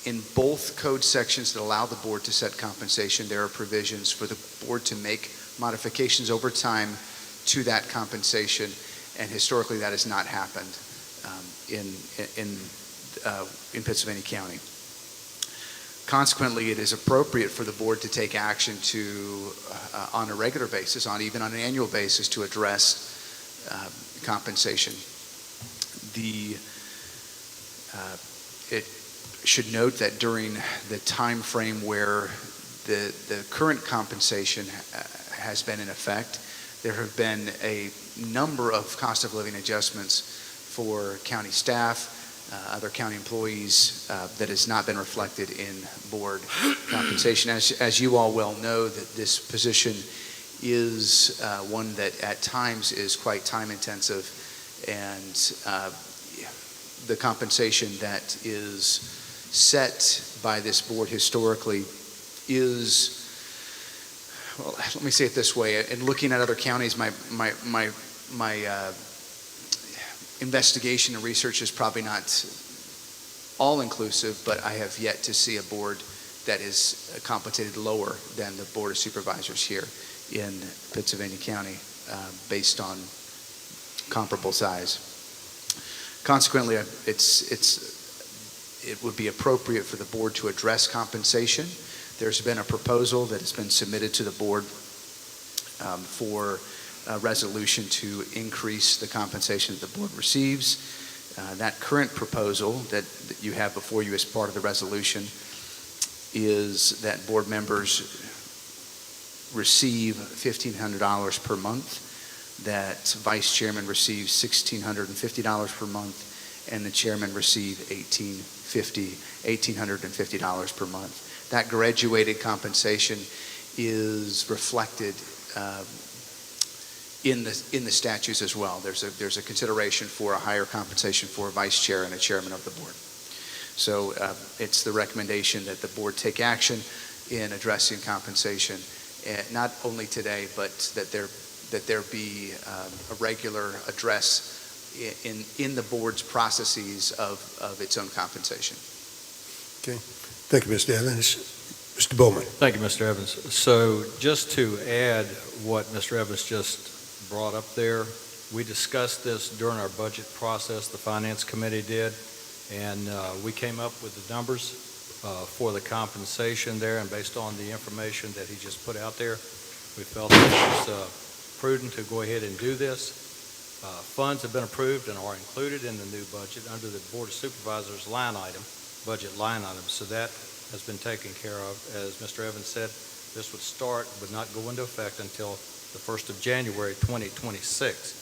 in both code sections that allow the board to set compensation, there are provisions for the board to make modifications over time to that compensation, and historically that has not happened in Pittsylvania County. Consequently, it is appropriate for the board to take action on a regular basis, even on an annual basis, to address compensation. It should note that during the time frame where the current compensation has been in effect, there have been a number of cost of living adjustments for county staff, other county employees, that has not been reflected in board compensation. As you all well know, that this position is one that at times is quite time intensive, and the compensation that is set by this board historically is, well, let me say it this way. In looking at other counties, my investigation and research is probably not all-inclusive, but I have yet to see a board that is compensated lower than the Board of Supervisors here in Pittsylvania County based on comparable size. Consequently, it would be appropriate for the board to address compensation. There's been a proposal that has been submitted to the board for resolution to increase the compensation that the board receives. That current proposal that you have before you as part of the resolution is that board members receive $1,500 per month, that vice chairman receives $1,650 per month, and the chairman receive $1,850 per month. That graduated compensation is reflected in the statutes as well. There's a consideration for a higher compensation for a vice chair and a chairman of the board. So it's the recommendation that the board take action in addressing compensation, not only today, but that there be a regular address in the board's processes of its own compensation. Okay. Thank you, Mr. Evans. Mr. Bowman. Thank you, Mr. Evans. So just to add what Mr. Evans just brought up there, we discussed this during our budget process, the Finance Committee did, and we came up with the numbers for the compensation there, and based on the information that he just put out there, we felt it was prudent to go ahead and do this. Funds have been approved and are included in the new budget under the Board of Supervisors budget line item, so that has been taken care of. As Mr. Evans said, this would not go into effect until the 1st of January 2026,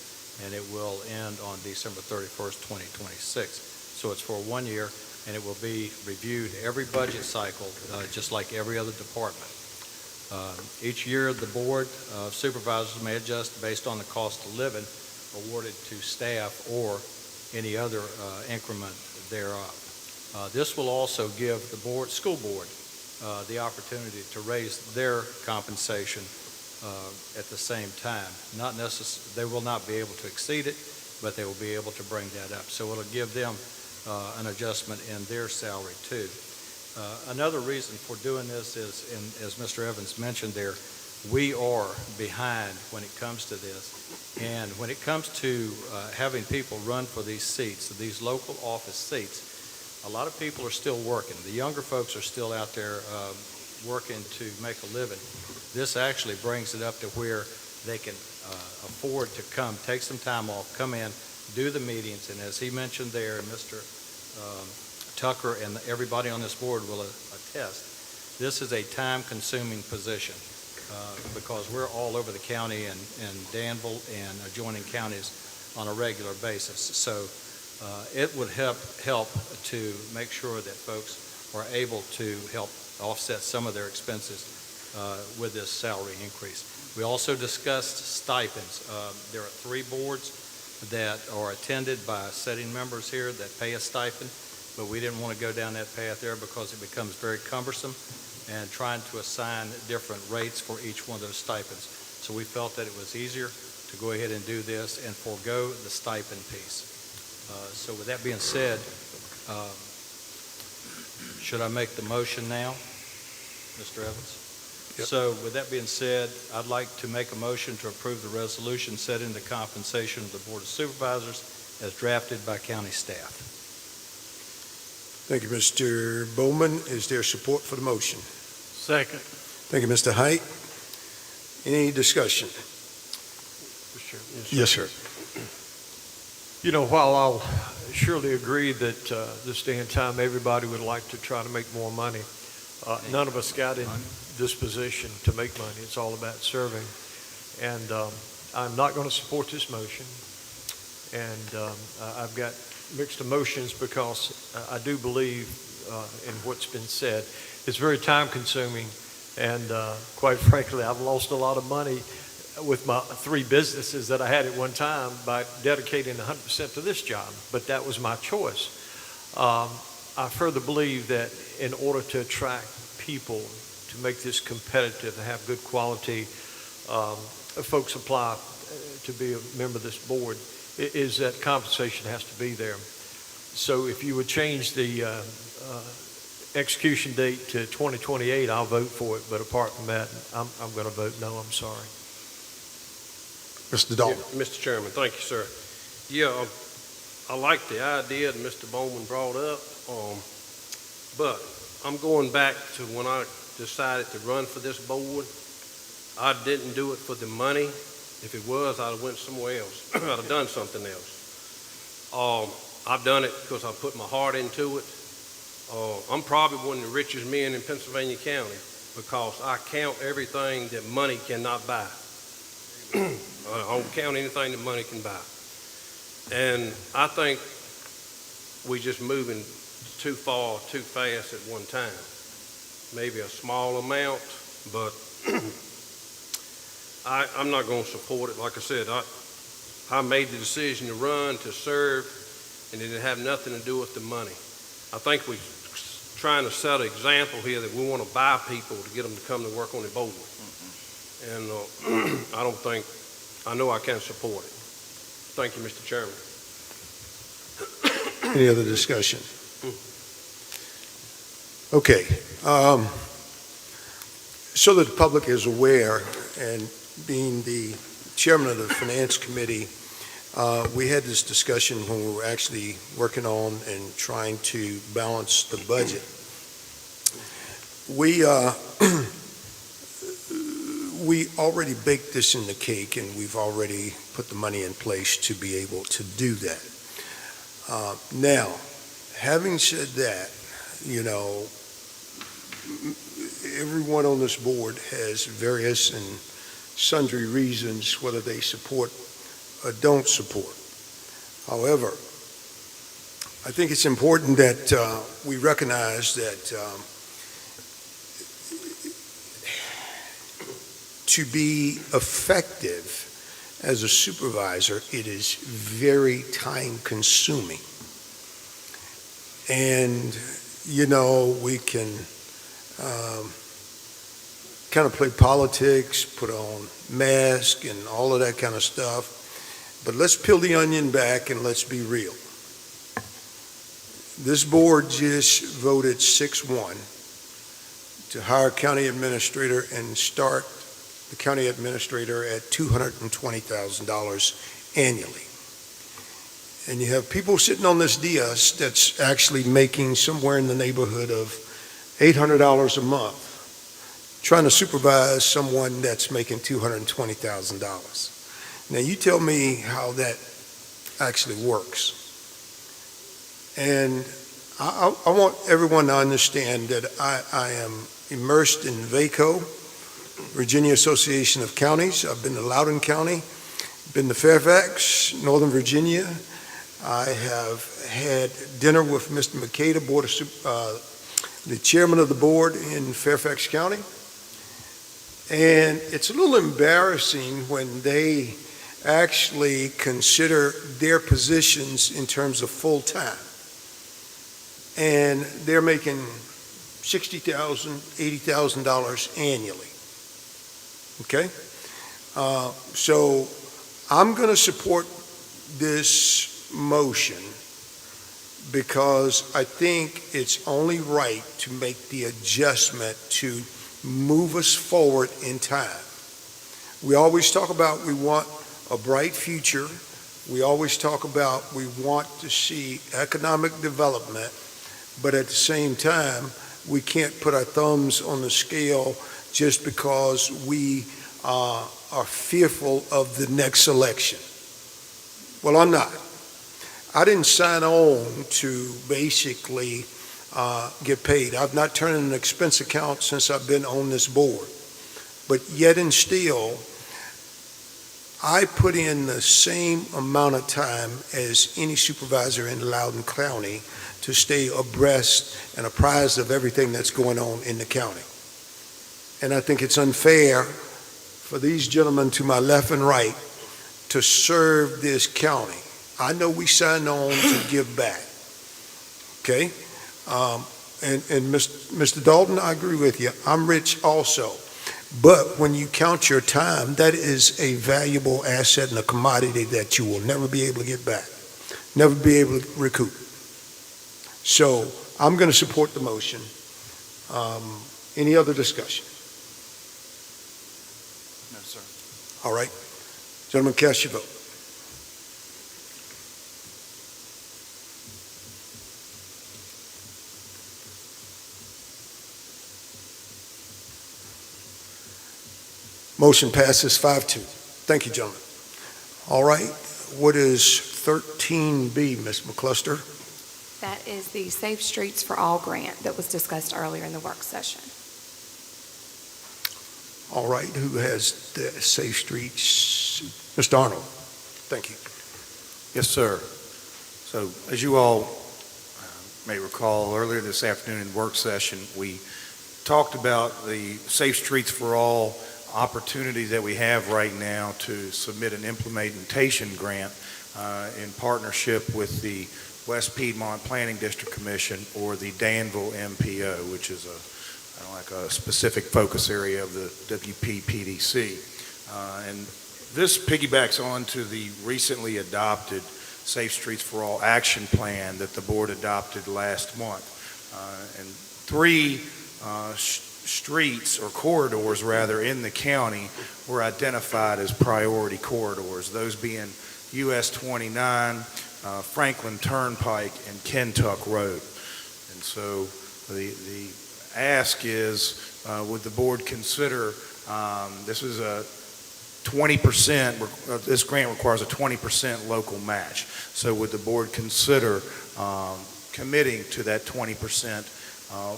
and it will end on December 31st, 2026. So it's for 1 year, and it will be reviewed every budget cycle, just like every other department. Each year, the Board of Supervisors may adjust based on the cost of living awarded to staff or any other increment thereof. This will also give the school board, the opportunity to raise their compensation at the same time. They will not be able to exceed it, but they will be able to bring that up. So it'll give them an adjustment in their salary too. Another reason for doing this is, as Mr. Evans mentioned there, we are behind when it comes to this. And when it comes to having people run for these seats, these local office seats, a lot of people are still working. The younger folks are still out there working to make a living. This actually brings it up to where they can afford to come, take some time off, come in, do the meetings, and as he mentioned there, Mr. Tucker and everybody on this board will attest, this is a time-consuming position because we're all over the county and Danville and adjoining counties on a regular basis. So it would help to make sure that folks are able to help offset some of their expenses with this salary increase. We also discussed stipends. There are 3 boards that are attended by sitting members here that pay a stipend, but we didn't want to go down that path there because it becomes very cumbersome and trying to assign different rates for each one of those stipends. So we felt that it was easier to go ahead and do this and forego the stipend piece. So with that being said, should I make the motion now, Mr. Evans? Yep. So with that being said, I'd like to make a motion to approve the resolution setting the compensation of the Board of Supervisors as drafted by county staff. Thank you, Mr. Bowman. Is there support for the motion? Second. Thank you, Mr. Height. Any discussion? Yes, sir. You know, while I'll surely agree that this day and time everybody would like to try to make more money, none of us got in this position to make money. It's all about serving. And I'm not going to support this motion. And I've got mixed emotions because I do believe in what's been said. It's very time consuming. And quite frankly, I've lost a lot of money with my 3 businesses that I had at one time by dedicating 100% to this job. But that was my choice. I further believe that in order to attract people, to make this competitive, to have good quality folks apply to be a member of this board, is that compensation has to be there. So if you would change the execution date to 2028, I'll vote for it. But apart from that, I'm going to vote no. I'm sorry. Mr. Dalton. Yeah, Mr. Chairman, thank you, sir. Yeah, I like the idea that Mr. Bowman brought up, but I'm going back to when I decided to run for this board. I didn't do it for the money. If it was, I'd have went somewhere else. I'd have done something else. I've done it because I put my heart into it. I'm probably one of the richest men in Pennsylvania County because I count everything that money cannot buy. I don't count anything that money can buy. And I think we just moving too far, too fast at one time. Maybe a small amount, but I'm not going to support it. Like I said, I made the decision to run, to serve, and it didn't have nothing to do with the money. I think we're trying to set an example here that we want to buy people to get them to come to work on the board. And I know I can't support it. Thank you, Mr. Chairman. Any other discussion? Okay. So that the public is aware, and being the chairman of the Finance Committee, we had this discussion when we were actually working on and trying to balance the budget. We already baked this in the cake, and we've already put the money in place to be able to do that. Now, having said that, you know, everyone on this board has various and sundry reasons whether they support or don't support. However, I think it's important that we recognize that to be effective as a supervisor, it is very time consuming. And, you know, we can kind of play politics, put on masks and all of that kind of stuff. But let's peel the onion back and let's be real. This board just voted 6-1 to hire a county administrator and start the county administrator at $220,000 annually. And you have people sitting on this dais that's actually making somewhere in the neighborhood of $800 a month, trying to supervise someone that's making $220,000. Now you tell me how that actually works. And I want everyone to understand that I am immersed in VACO, Virginia Association of Counties. I've been to Loudoun County, been to Fairfax, Northern Virginia. I have had dinner with Mr. McKay, the chairman of the board in Fairfax County. And it's a little embarrassing when they actually consider their positions in terms of full-time. And they're making $60,000, $80,000 annually. Okay? So I'm going to support this motion because I think it's only right to make the adjustment to move us forward in time. We always talk about we want a bright future. We always talk about we want to see economic development, but at the same time, we can't put our thumbs on the scale just because we are fearful of the next election. Well, I'm not. I didn't sign on to basically get paid. I've not turned in an expense account since I've been on this board. But yet and still, I put in the same amount of time as any supervisor in Loudoun County to stay abreast and apprised of everything that's going on in the county. And I think it's unfair for these gentlemen to my left and right to serve this county. I know we signed on to give back, okay? And Mr. Dalton, I agree with you. I'm rich also. But when you count your time, that is a valuable asset and a commodity that you will never be able to get back, never be able to recoup. So I'm going to support the motion. Any other discussion? No, sir. All right. Gentlemen, cast your vote. Motion passes 5-2. Thank you, gentlemen. All right, what is 13B, Ms. McCluster? That is the Safe Streets for All grant that was discussed earlier in the work session. All right, who has the Safe Streets? Mr. Arnold. Thank you. Yes, sir. So as you all may recall, earlier this afternoon in work session, we talked about the Safe Streets for All opportunity that we have right now to submit an implementation grant in partnership with the West Piedmont Planning District Commission, or the Danville MPO, which is a specific focus area of the WPPDC. And this piggybacks on to the recently adopted Safe Streets for All action plan that the board adopted last month. And three streets, or corridors rather, in the county were identified as priority corridors, those being US 29, Franklin Turnpike, and Kentuck Road. And so the ask is, would the board consider, this is a 20%, this grant requires a 20% local match. So would the board consider committing to that 20%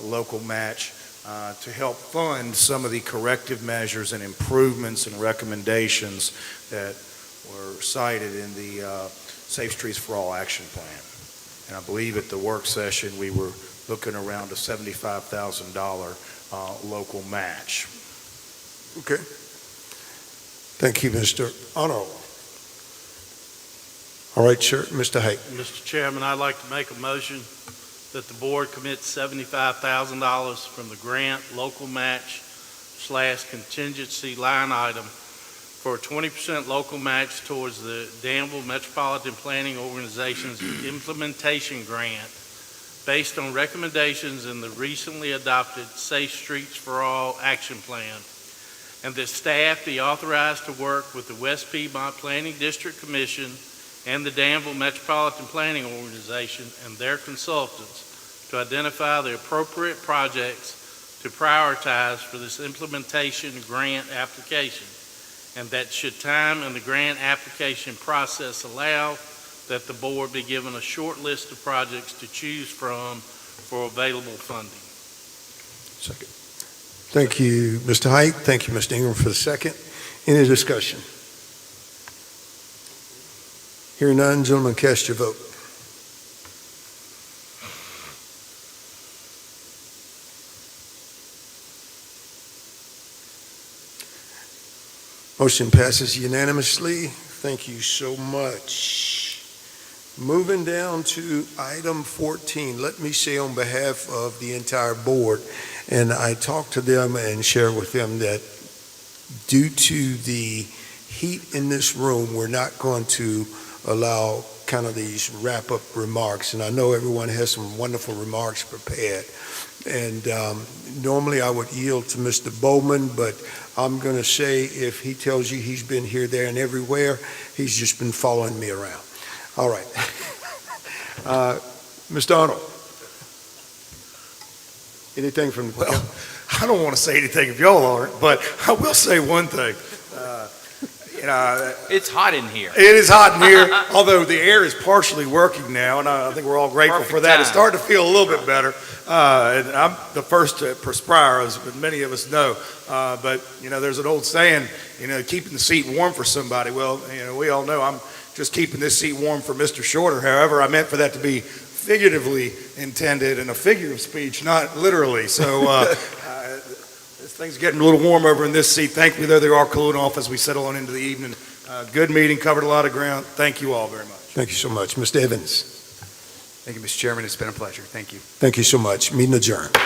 local match to help fund some of the corrective measures and improvements and recommendations that were cited in the Safe Streets for All action plan? And I believe at the work session we were looking around a $75,000 local match. Okay. Thank you, Mr. Arnold. All right, sir. Mr. Haight. Mr. Chairman, I'd like to make a motion that the board commit $75,000 from the grant local match / contingency line item for a 20% local match towards the Danville Metropolitan Planning Organization's implementation grant based on recommendations in the recently adopted Safe Streets for All action plan, and that staff be authorized to work with the West Piedmont Planning District Commission and the Danville Metropolitan Planning Organization and their consultants to identify the appropriate projects to prioritize for this implementation grant application, and that should time in the grant application process allow, that the board be given a short list of projects to choose from for available funding. Second. Thank you, Mr. Haight. Thank you, Mr. Ingram, for the second. Any discussion? Hearing none, gentlemen, cast your vote. Motion passes unanimously. Thank you so much. Moving down to item 14, let me say on behalf of the entire board, and I talked to them and shared with them that due to the heat in this room, we're not going to allow kind of these wrap-up remarks, and I know everyone has some wonderful remarks prepared. And normally I would yield to Mr. Bowman, but I'm going to say if he tells you he's been here, there, and everywhere, he's just been following me around. All right. Mr. Arnold. Anything from... Well, I don't want to say anything if y'all aren't, but I will say one thing. It's hot in here. It is hot in here, although the air is partially working now, and I think we're all grateful for that. It's starting to feel a little bit better. And I'm the first to perspire, as many of us know. But, there's an old saying, keeping the seat warm for somebody. Well, we all know I'm just keeping this seat warm for Mr. Shorter. However, I meant for that to be figuratively intended in a figure of speech, not literally. So this thing's getting a little warm over in this seat. Thankfully, though, they are cooling off as we settle on into the evening. Good meeting, covered a lot of ground. Thank you all very much. Thank you so much. Mr. Evans. Thank you, Mr. Chairman. It's been a pleasure. Thank you. Thank you so much. Meeting adjourned.